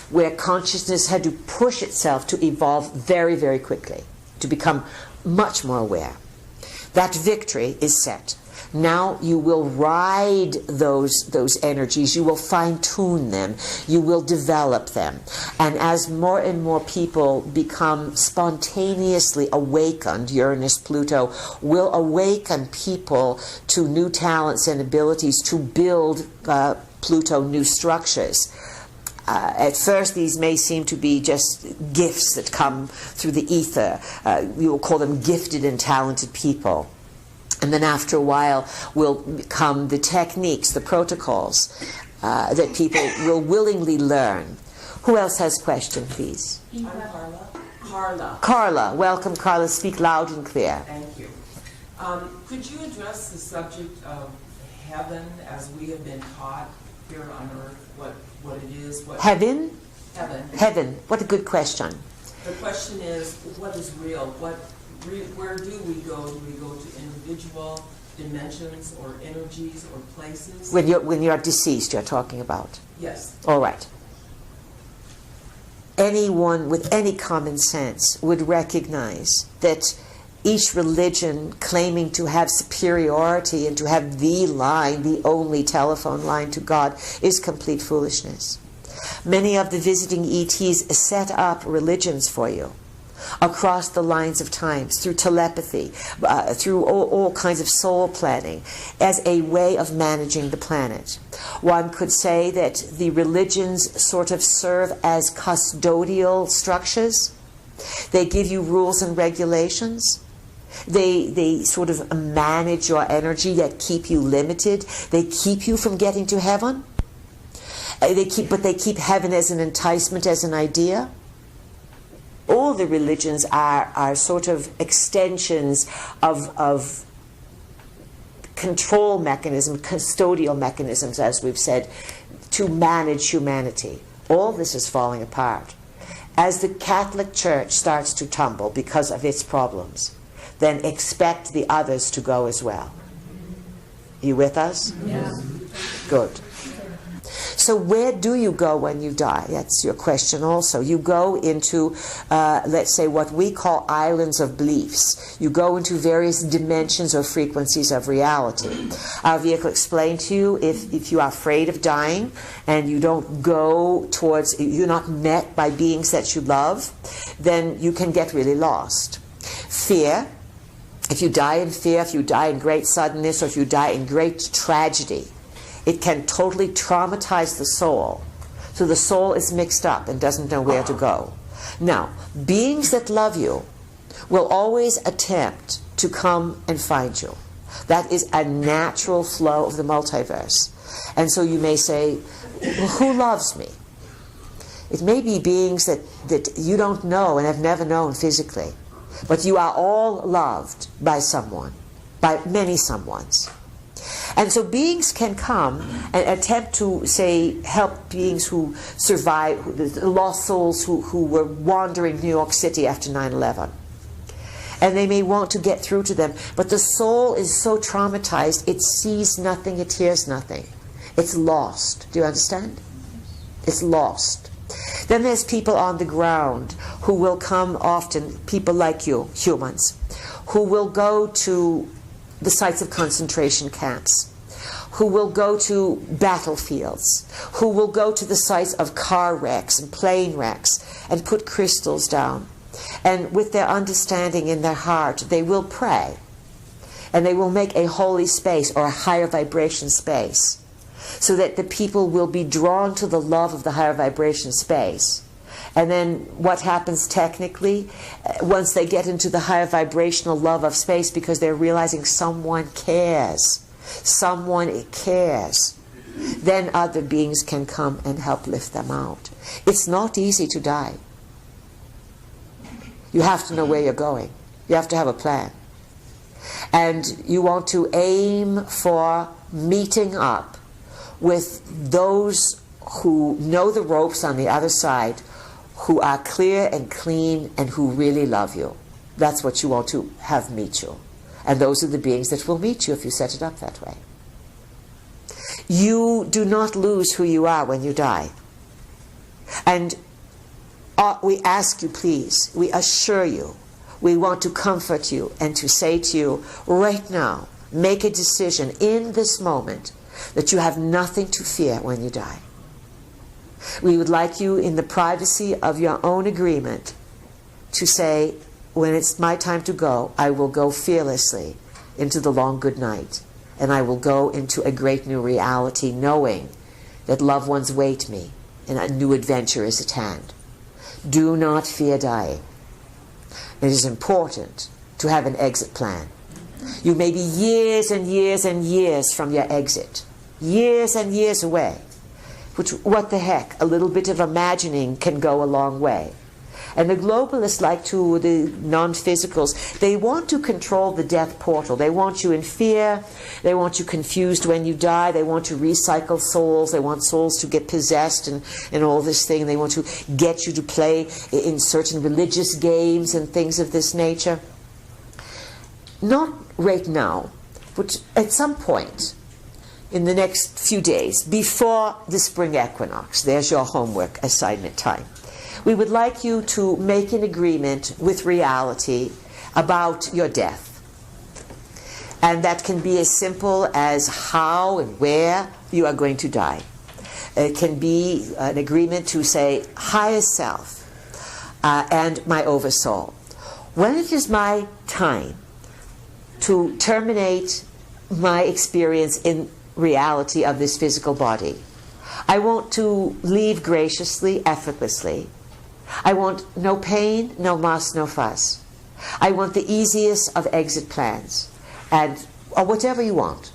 where consciousness had to push itself to evolve very, very quickly, to become much more aware. That victory is set. Now you will ride those energies. You will fine-tune them. You will develop them. And as more and more people become spontaneously awakened, Uranus-Pluto will awaken people to new talents and abilities to build Pluto new structures. At first, these may seem to be just gifts that come through the ether. We will call them gifted and talented people. And then after a while will come the techniques, the protocols. that people will willingly learn. Who else has a question, please? I'm Carla. Carla. Carla, welcome, Carla. Speak loud and clear. Thank you. Could you address the subject of heaven as we have been taught here on earth, what it is? Heaven? Heaven. Heaven. What a good question. The question is, what is real? Where do we go? Do we go to individual dimensions or energies or places? When you're deceased, you're talking about. Yes. All right. Anyone with any common sense would recognize that each religion claiming to have superiority and to have the line, the only telephone line to God, is complete foolishness. Many of the visiting ETs set up religions for you across the lines of times, through telepathy, through all kinds of soul planning, as a way of managing the planet. One could say that the religions sort of serve as custodial structures. They give you rules and regulations. They sort of manage your energy, yet keep you limited. They keep you from getting to heaven. But they keep heaven as an enticement, as an idea. All the religions are sort of extensions of control mechanisms, custodial mechanisms, as we've said, to manage humanity. All this is falling apart. As the Catholic Church starts to tumble because of its problems, then expect the others to go as well. You with us? Yeah. Good. So where do you go when you die? That's your question also. You go into, let's say, what we call islands of beliefs. You go into various dimensions or frequencies of reality. Our vehicle explained to you, if you are afraid of dying and you don't go towards, you're not met by beings that you love, then you can get really lost. Fear. If you die in fear, if you die in great suddenness, or if you die in great tragedy, it can totally traumatize the soul. So the soul is mixed up and doesn't know where to go. Now, beings that love you will always attempt to come and find you. That is a natural flow of the multiverse. And so you may say, well, who loves me? It may be beings that you don't know and have never known physically. But you are all loved by someone, by many someones. And so beings can come and attempt to, say, help beings who survive, the lost souls who were wandering New York City after 9/11. And they may want to get through to them, but the soul is so traumatized, it sees nothing, it hears nothing. It's lost. Do you understand? It's lost. Then there's people on the ground who will come often, people like you, humans, who will go to the sites of concentration camps, who will go to battlefields, who will go to the sites of car wrecks and plane wrecks and put crystals down. And with their understanding in their heart, they will pray. And they will make a holy space or a higher vibration space, so that the people will be drawn to the love of the higher vibration space. And then what happens technically, once they get into the higher vibrational love of space, because they're realizing someone cares, then other beings can come and help lift them out. It's not easy to die. You have to know where you're going. You have to have a plan. And you want to aim for meeting up with those who know the ropes on the other side, who are clear and clean and who really love you. That's what you want to have meet you. And those are the beings that will meet you if you set it up that way. You do not lose who you are when you die. And we ask you, please, we assure you, we want to comfort you and to say to you, right now, make a decision in this moment that you have nothing to fear when you die. We would like you, in the privacy of your own agreement, to say, when it's my time to go, I will go fearlessly into the long good night, and I will go into a great new reality, knowing that loved ones wait me and a new adventure is at hand. Do not fear dying. It is important to have an exit plan. You may be years and years and years from your exit, years and years away, which, what the heck, a little bit of imagining can go a long way. And the globalists, like to the non-physicals, they want to control the death portal. They want you in fear. They want you confused when you die. They want to recycle souls. They want souls to get possessed and all this thing. They want to get you to play in certain religious games and things of this nature. Not right now, but at some point in the next few days, before the spring equinox, there's your homework assignment time. We would like you to make an agreement with reality about your death. And that can be as simple as how and where you are going to die. It can be an agreement to say, higher self and my oversoul. When it is my time to terminate my experience in reality of this physical body, I want to leave graciously, effortlessly. I want no pain, no muss, no fuss. I want the easiest of exit plans, or whatever you want.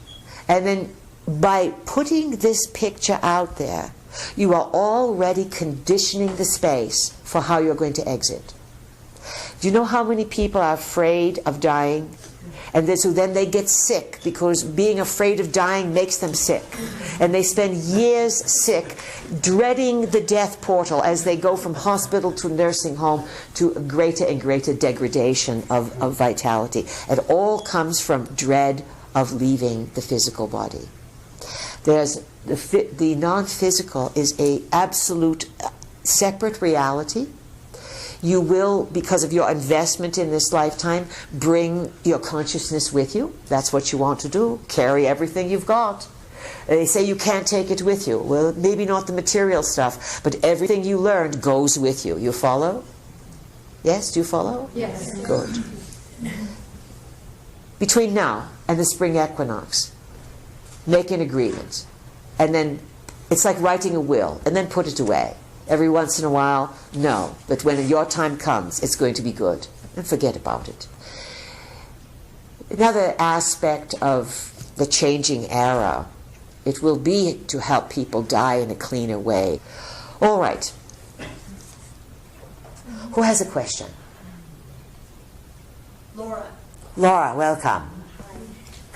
And then by putting this picture out there, you are already conditioning the space for how you're going to exit. Do you know how many people are afraid of dying? And so then they get sick, because being afraid of dying makes them sick. And they spend years sick, dreading the death portal as they go from hospital to nursing home to greater and greater degradation of vitality. It all comes from dread of leaving the physical body. There's the non-physical is a absolute separate reality. You will, because of your investment in this lifetime, bring your consciousness with you. That's what you want to do. Carry everything you've got. They say you can't take it with you. Well, maybe not the material stuff, but everything you learned goes with you. You follow? Yes? Do you follow? Yes. Good. Between now and the spring equinox, make an agreement. And then it's like writing a will, and then put it away. Every once in a while, no. But when your time comes, it's going to be good. And forget about it. Another aspect of the changing era, it will be to help people die in a cleaner way. All right. Who has a question? Laura, Laura, welcome.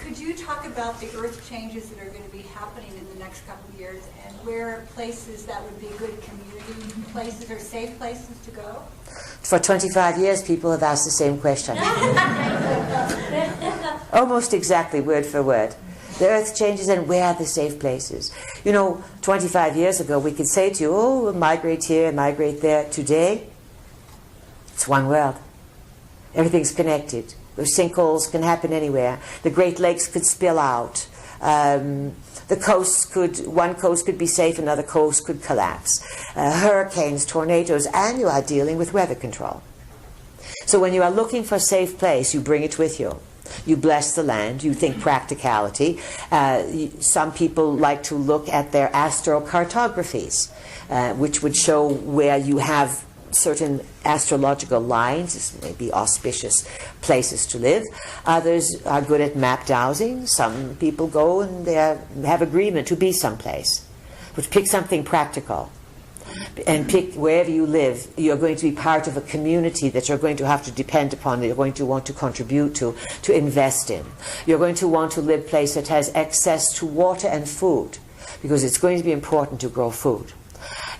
could you talk about the earth changes that are going to be happening in the next couple of years, and where places that would be good community places or safe places to go? For 25 years, people have asked the same question. Almost exactly, word for word. The earth changes, and where are the safe places? You know, 25 years ago, we could say to you, oh, we'll migrate here, migrate there. Today, it's one world. Everything's connected. Those sinkholes can happen anywhere. The Great Lakes could spill out. The coasts one coast could be safe, another coast could collapse. Hurricanes, tornadoes, and you are dealing with weather control. So when you are looking for a safe place, you bring it with you. You bless the land. You think practicality. Some people like to look at their astrocartographies, which would show where you have certain astrological lines. This may be auspicious places to live. Others are good at map dowsing. Some people go and they have agreement to be someplace. But pick something practical. And pick wherever you live, you're going to be part of a community that you're going to have to depend upon, that you're going to want to contribute to invest in. You're going to want to live a place that has access to water and food, because it's going to be important to grow food.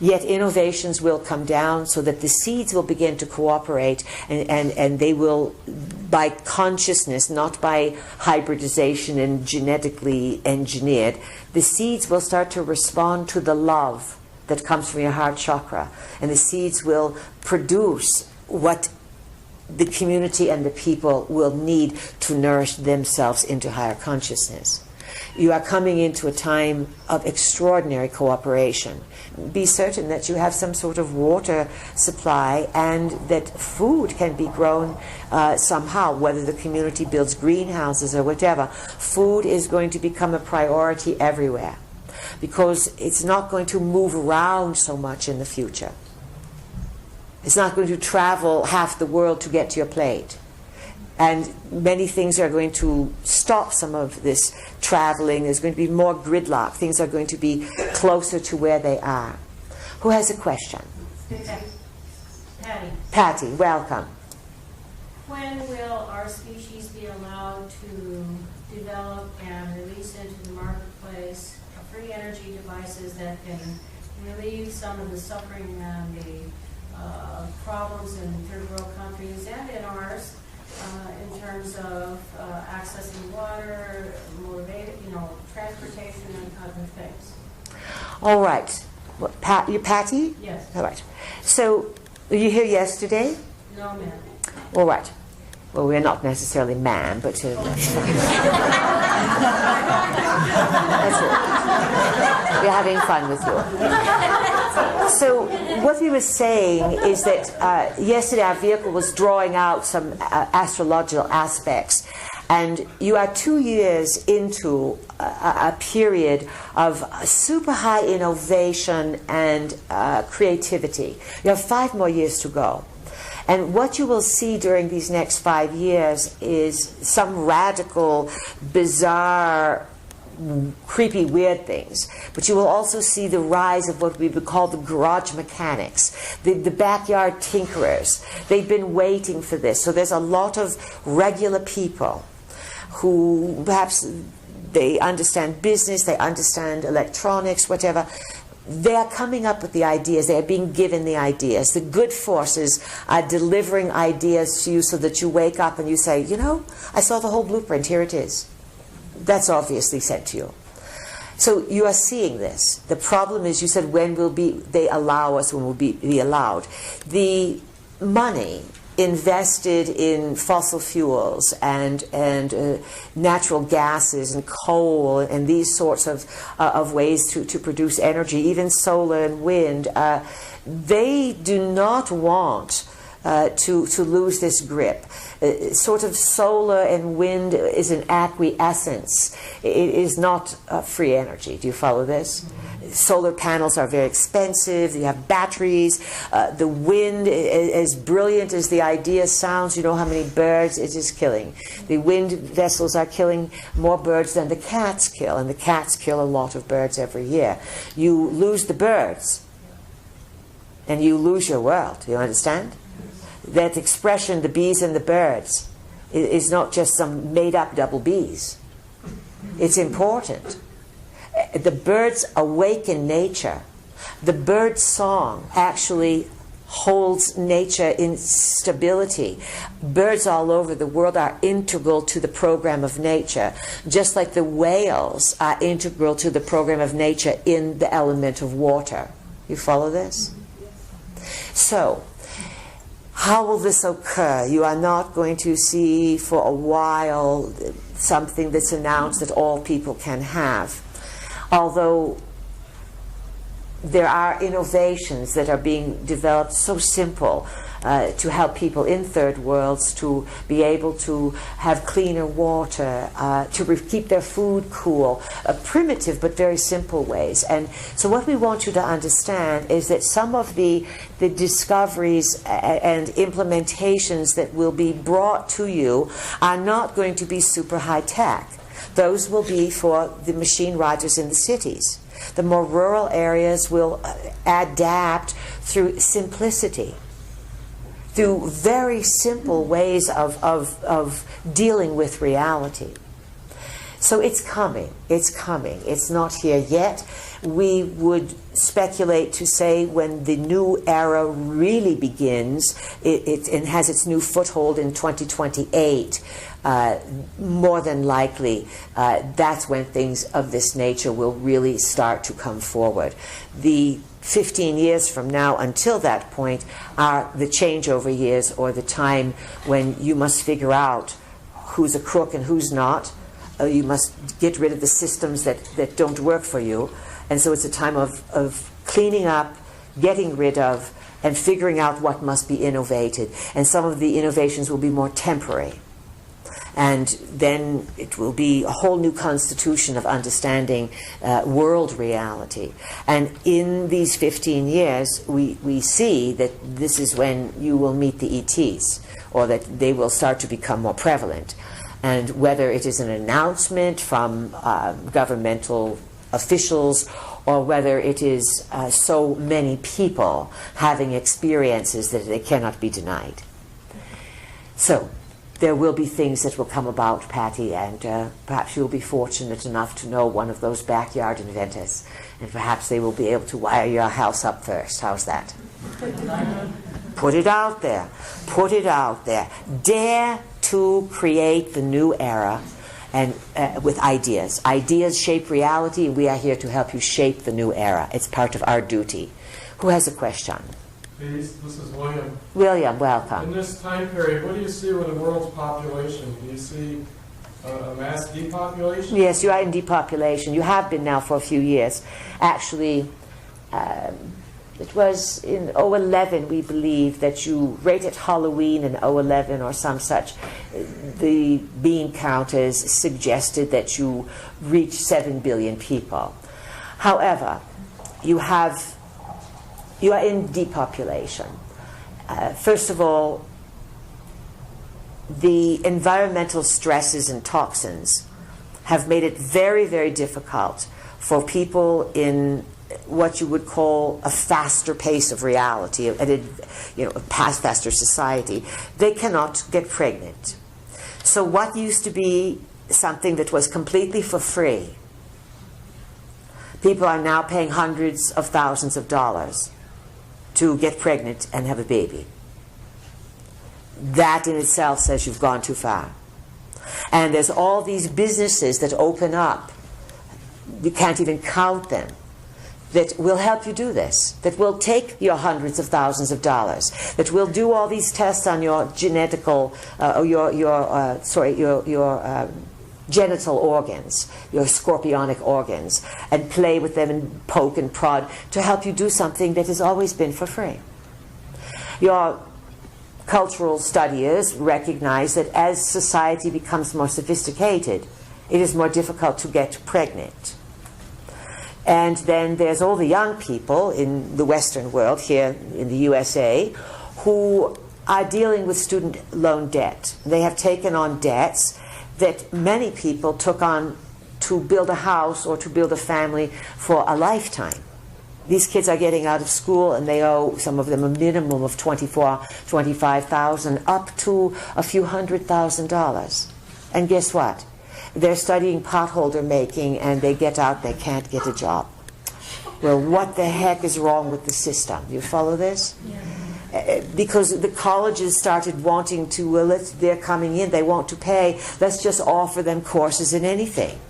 Yet innovations will come down so that the seeds will begin to cooperate, and they will, by consciousness, not by hybridization and genetically engineered, the seeds will start to respond to the love that comes from your heart chakra, and the seeds will produce what the community and the people will need to nourish themselves into higher consciousness. You are coming into a time of extraordinary cooperation. Be certain that you have some sort of water supply, and that food can be grown somehow, whether the community builds greenhouses or whatever. Food is going to become a priority everywhere, because it's not going to move around so much in the future. It's not going to travel half the world to get to your plate. And many things are going to stop some of this traveling. There's going to be more gridlock. Things are going to be closer to where they are. Who has a question? Patty, Patty, welcome. when will our species be allowed to develop and release into the marketplace free energy devices that can relieve some of the suffering and the problems in third world countries and in ours in terms of accessing water, transportation and other things? All right. You're Patty? Yes. All right. So, were you here yesterday? No, ma'am. All right. Well, we're not necessarily man, but that's fine. That's it. We're having fun with you. So what we were saying is that yesterday our vehicle was drawing out some astrological aspects, and you are 2 years into a period of super high innovation and creativity. You have 5 more years to go. And what you will see during these next 5 years is some radical, bizarre, creepy, weird things. But you will also see the rise of what we would call the garage mechanics, the backyard tinkerers. They've been waiting for this. So there's a lot of regular people who perhaps they understand business, they understand electronics, whatever. They are coming up with the ideas. They are being given the ideas. The good forces are delivering ideas to you so that you wake up and you say, you know, I saw the whole blueprint. Here it is. That's obviously sent to you. So you are seeing this. The problem is, you said, when will they allow us, when will be allowed? The money invested in fossil fuels and natural gases and coal and these sorts of ways to produce energy, even solar and wind, they do not want to lose this grip. Sort of solar and wind is an acquiescence. It is not free energy. Do you follow this? Solar panels are very expensive. You have batteries. The wind, as brilliant as the idea sounds, you know how many birds it is killing. The wind vessels are killing more birds than the cats kill, and the cats kill a lot of birds every year. You lose the birds, and you lose your world. Do you understand? That expression, the bees and the birds, is not just some made-up double bees. It's important. The birds awaken nature. The bird song actually holds nature in stability. Birds all over the world are integral to the program of nature, just like the whales are integral to the program of nature in the element of water. You follow this? So, how will this occur? You are not going to see for a while something that's announced that all people can have. Although there are innovations that are being developed so simple to help people in third worlds to be able to have cleaner water, to keep their food cool, primitive but very simple ways. And so what we want you to understand is that some of the discoveries and implementations that will be brought to you are not going to be super high tech. Those will be for the machine riders in the cities. The more rural areas will adapt through simplicity, through very simple ways of dealing with reality. So it's coming. It's coming. It's not here yet. We would speculate to say when the new era really begins, it has its new foothold in 2028. More than likely, that's when things of this nature will really start to come forward. The 15 years from now until that point are the changeover years, or the time when you must figure out who's a crook and who's not. You must get rid of the systems that don't work for you. And so it's a time of cleaning up, getting rid of, and figuring out what must be innovated. And some of the innovations will be more temporary. And then it will be a whole new constitution of understanding world reality. And in these 15 years, we see that this is when you will meet the ETs, or that they will start to become more prevalent. And whether it is an announcement from governmental officials, or whether it is so many people having experiences that they cannot be denied. So there will be things that will come about, Patty, and perhaps you'll be fortunate enough to know one of those backyard inventors, and perhaps they will be able to wire your house up first. How's that? Put it out there. Put it out there. Dare to create the new era, and with ideas. Ideas shape reality, and we are here to help you shape the new era. It's part of our duty. Who has a question? Please, this is William. William, welcome. In this time period, what do you see with the world's population? Do you see a mass depopulation? Yes, you are in depopulation. You have been now for a few years. Actually, it was in 2011, we believe, that you, right at Halloween in 2011 or some such, the bean counters suggested that you reach 7 billion people. However, you are in depopulation. First of all, the environmental stresses and toxins have made it very, very difficult for people in what you would call a faster pace of reality, a faster society. They cannot get pregnant. So what used to be something that was completely for free, people are now paying hundreds of thousands of dollars to get pregnant and have a baby. That in itself says you've gone too far. And there's all these businesses that open up, you can't even count them, that will help you do this, that will take your hundreds of thousands of dollars, that will do all these tests on your genetical, your genital organs, your scorpionic organs, and play with them and poke and prod to help you do something that has always been for free. Your cultural studiers recognize that as society becomes more sophisticated, it is more difficult to get pregnant. And then there's all the young people in the Western world, here in the USA, who are dealing with student loan debt. They have taken on debts that many people took on to build a house or to build a family for a lifetime. These kids are getting out of school and they owe, some of them, a minimum of $25,000 up to a few $100,000. And guess what? They're studying potholder making and they get out, they can't get a job. Well, what the heck is wrong with the system? You follow this? Yeah. Because the colleges started wanting to, they're coming in, they want to pay, let's just offer them courses in anything.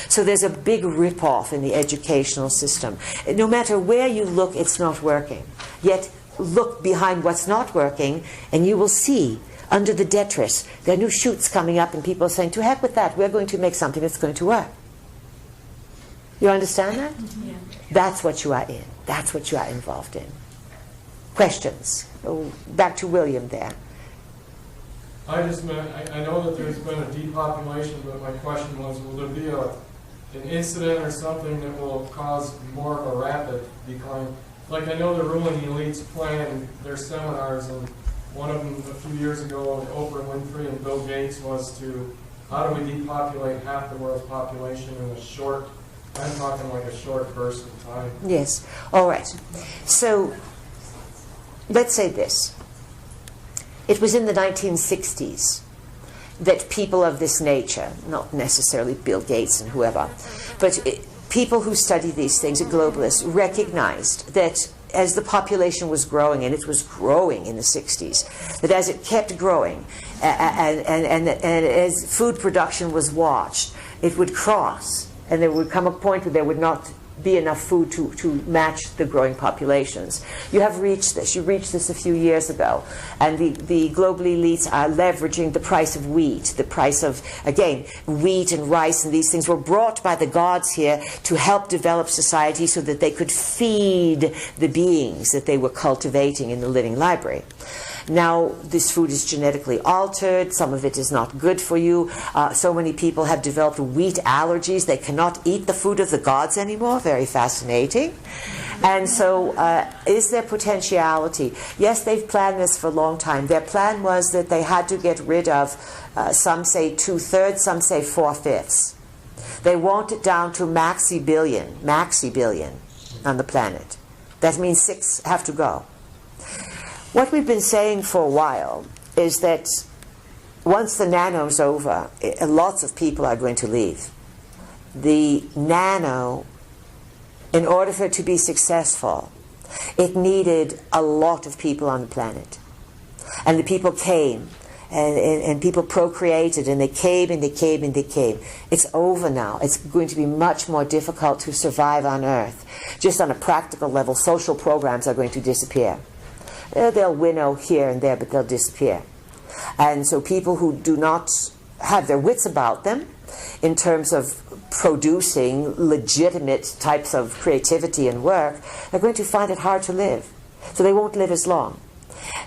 So there's a big rip-off in the educational system. No matter where you look, it's not working. Yet look behind what's not working and you will see under the detritus, there are new shoots coming up and people are saying, to heck with that, we're going to make something that's going to work. You understand that? Yeah. That's what you are in. That's what you are involved in. Questions? Oh, back to William there. I know that there's been a depopulation, but my question was, will there be an incident or something that will cause more of a rapid decline? Like I know the ruling elites plan their seminars, and one of them a few years ago, Oprah Winfrey and Bill Gates, was to, how do we depopulate half the world's population in a short, I'm talking like a short burst of time. Yes. All right. So let's say this. It was in the 1960s that people of this nature, not necessarily Bill Gates and whoever, but people who study these things, globalists, recognized that as the population was growing, and it was growing in the 60s, that as it kept growing, and as food production was watched, it would cross, and there would come a point where there would not be enough food to match the growing populations. You have reached this. You reached this a few years ago. And the global elites are leveraging the price of wheat, the price of, again, wheat and rice and these things were brought by the gods here to help develop society so that they could feed the beings that they were cultivating in the living library. Now this food is genetically altered, some of it is not good for you. So many people have developed wheat allergies, they cannot eat the food of the gods anymore. Very fascinating. And so is there potentiality? Yes, they've planned this for a long time. Their plan was that they had to get rid of, some say 2/3, some say 4/5. They want it down to maxi billion on the planet. That means 6 have to go. What we've been saying for a while is that once the nano's over, lots of people are going to leave. The nano, in order for it to be successful, it needed a lot of people on the planet. And the people came, and people procreated, and they came, and they came, and they came. It's over now. It's going to be much more difficult to survive on Earth. Just on a practical level, social programs are going to disappear. They'll winnow here and there, but they'll disappear. And so people who do not have their wits about them in terms of producing legitimate types of creativity and work are going to find it hard to live. So they won't live as long.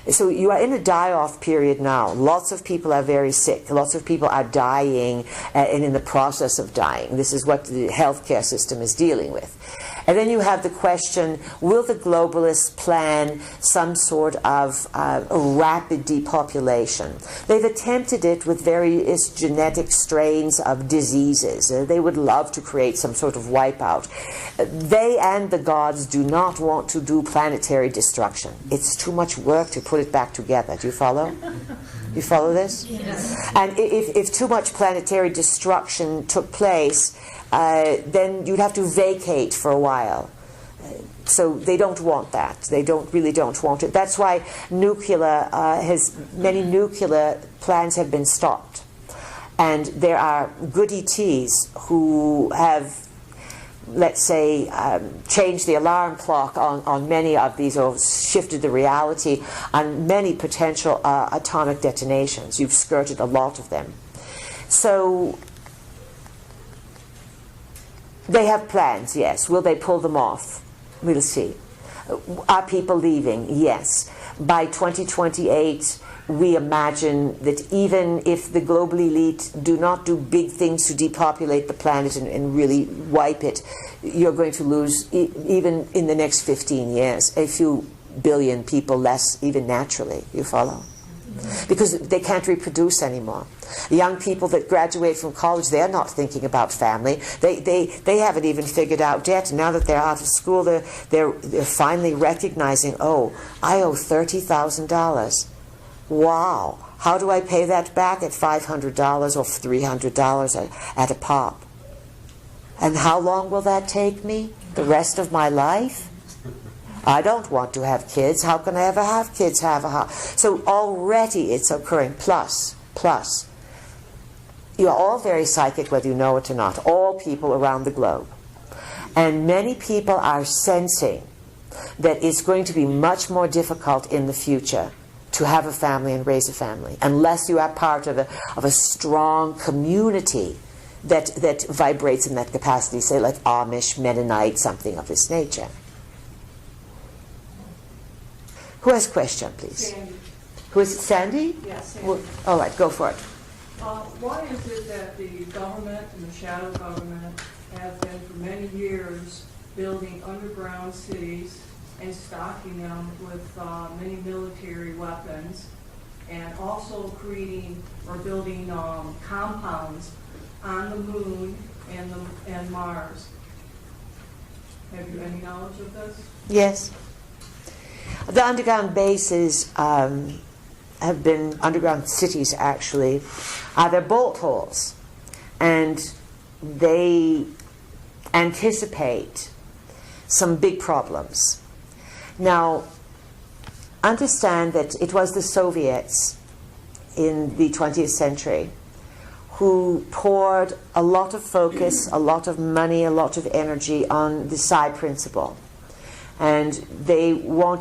So you are in a die-off period now. Lots of people are very sick. Lots of people are dying and in the process of dying. This is what the healthcare system is dealing with. And then you have the question, will the globalists plan some sort of rapid depopulation? They've attempted it with various genetic strains of diseases. They would love to create some sort of wipeout. They and the gods do not want to do planetary destruction. It's too much work to put it back together. Do you follow? You follow this? Yes. And if too much planetary destruction took place, then you'd have to vacate for a while. So they don't want that. They really don't want it. That's why many nuclear plans have been stopped. And there are good ETs who have, let's say, changed the alarm clock on many of these, or shifted the reality on many potential atomic detonations. You've skirted a lot of them. So they have plans, yes. Will they pull them off? We'll see. Are people leaving? Yes. By 2028, we imagine that even if the global elite do not do big things to depopulate the planet and really wipe it, you're going to lose, even in the next 15 years, a few billion people less, even naturally. You follow? Because they can't reproduce anymore. Young people that graduate from college, they're not thinking about family. They haven't even figured out debt. Now that they're out of school, they're finally recognizing, oh, I owe $30,000. Wow, how do I pay that back at $500 or $300 at a pop? And how long will that take me? The rest of my life? I don't want to have kids. How can I ever have kids have a house? So already it's occurring. Plus, you are all very psychic, whether you know it or not, all people around the globe. And many people are sensing that it's going to be much more difficult in the future to have a family and raise a family, unless you are part of a strong community that vibrates in that capacity, say like Amish, Mennonite, something of this nature. Who has a question, please? Sandy. Who is it, Sandy? Yes, Sandy. Well, all right, go for it. Why is it that the government and the shadow government have been for many years building underground cities and stocking them with many military weapons, and also creating or building compounds on the moon and Mars? Have you any knowledge of this? Yes. The underground bases have been, underground cities actually, they're bolt holes, and they anticipate some big problems. Now, understand that it was the Soviets in the 20th century who poured a lot of focus, a lot of money, a lot of energy on the psi principle. And they were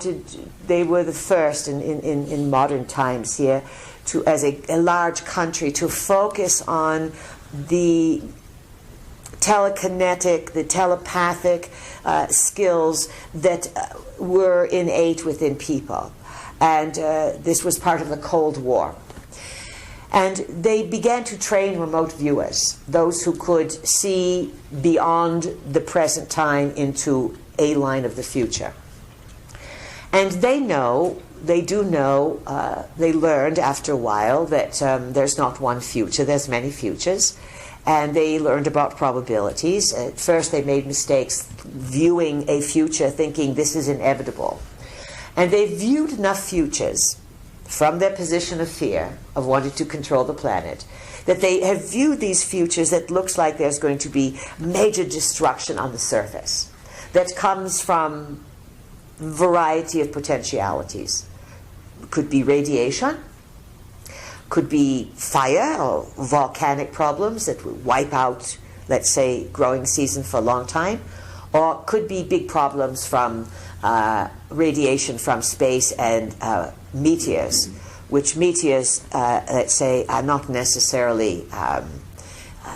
the first in modern times here to, as a large country, to focus on the telekinetic, the telepathic skills that were innate within people. And this was part of the Cold War. And they began to train remote viewers, those who could see beyond the present time into a line of the future. And they learned after a while that there's not one future, there's many futures. And they learned about probabilities. At first they made mistakes viewing a future thinking this is inevitable. And they viewed enough futures from their position of fear, of wanting to control the planet, that they have viewed these futures that looks like there's going to be major destruction on the surface that comes from a variety of potentialities. Could be radiation, could be fire or volcanic problems that would wipe out, let's say, growing season for a long time, or could be big problems from radiation from space and meteors, which meteors, let's say, are not necessarily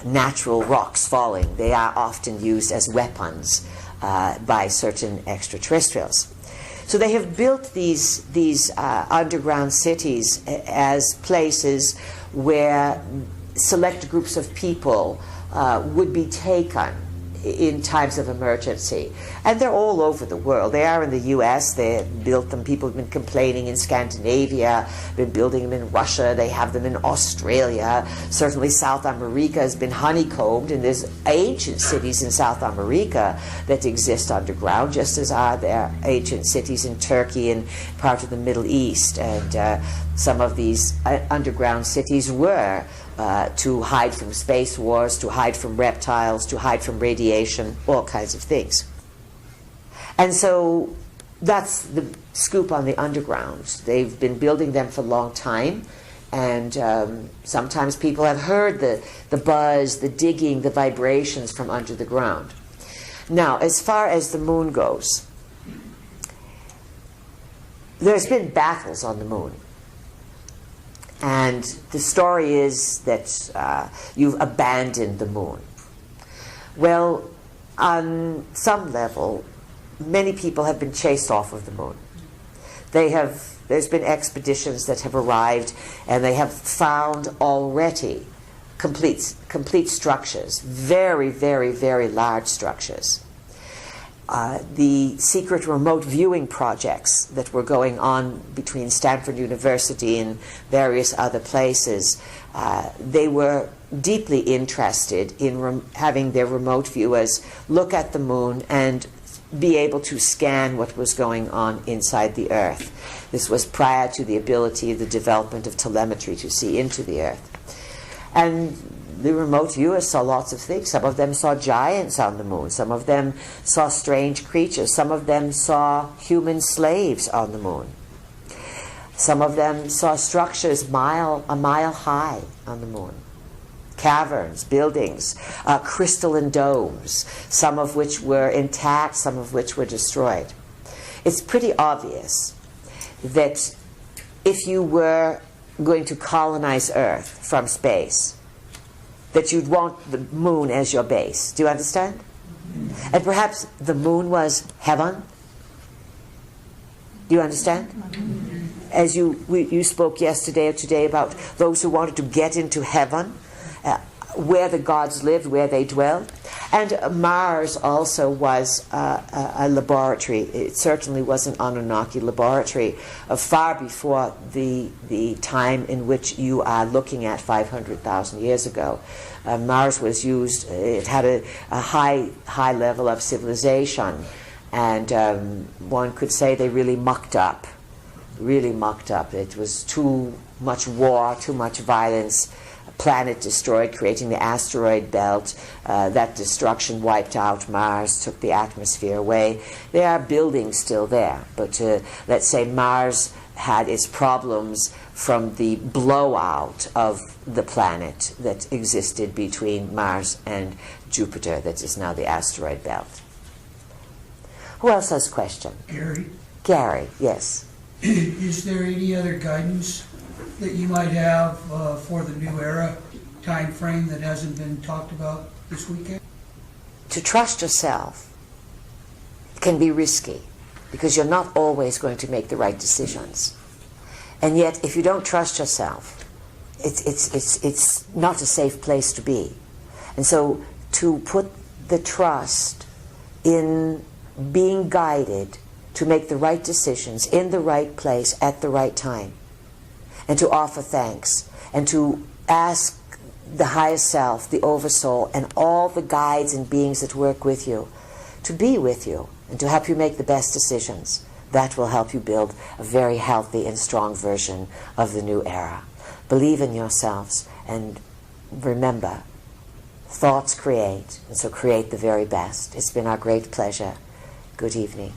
natural rocks falling. They are often used as weapons by certain extraterrestrials. So they have built these underground cities as places where select groups of people would be taken in times of emergency. And they're all over the world. They are in the US, they built them, people have been complaining in Scandinavia, been building them in Russia, they have them in Australia. Certainly South America has been honeycombed, and there's ancient cities in South America that exist underground, just as are there ancient cities in Turkey and part of the Middle East. And some of these underground cities were to hide from space wars, to hide from reptiles, to hide from radiation, all kinds of things. And so that's the scoop on the underground. They've been building them for a long time, and sometimes people have heard the buzz, the digging, the vibrations from under the ground. Now, as far as the moon goes, there's been battles on the moon. And the story is that you've abandoned the moon. Well, on some level, many people have been chased off of the moon. There's been expeditions that have arrived, and they have found already complete structures, very, very, very large structures. The secret remote viewing projects that were going on between Stanford University and various other places, they were deeply interested in having their remote viewers look at the moon and be able to scan what was going on inside the Earth. This was prior to the ability, the development of telemetry to see into the Earth. And the remote viewers saw lots of things. Some of them saw giants on the moon. Some of them saw strange creatures. Some of them saw human slaves on the moon. Some of them saw structures a mile high on the moon. Caverns, buildings, crystalline domes, some of which were intact, some of which were destroyed. It's pretty obvious that if you were going to colonize Earth from space, that you'd want the moon as your base. Do you understand? And perhaps the moon was heaven. Do you understand? As you spoke yesterday or today about those who wanted to get into heaven, where the gods lived, where they dwelled. And Mars also was a laboratory. It certainly was an Anunnaki laboratory far before the time in which you are looking at 500,000 years ago. Mars was used, it had a high level of civilization, and one could say they really mucked up. It was too much war, too much violence. Planet destroyed, creating the asteroid belt. That destruction wiped out Mars, took the atmosphere away. There are buildings still there, but let's say Mars had its problems from the blowout of the planet that existed between Mars and Jupiter, that is now the asteroid belt. Who else has a question? Gary? Gary, yes. Is there any other guidance that you might have for the new era time frame that hasn't been talked about this weekend? To trust yourself can be risky because you're not always going to make the right decisions. And yet, if you don't trust yourself, it's not a safe place to be. And so to put the trust in being guided to make the right decisions in the right place at the right time, and to offer thanks, and to ask the higher self, the oversoul, and all the guides and beings that work with you to be with you and to help you make the best decisions. That will help you build a very healthy and strong version of the new era. Believe in yourselves, and remember, thoughts create, and so create the very best. It's been our great pleasure. Good evening.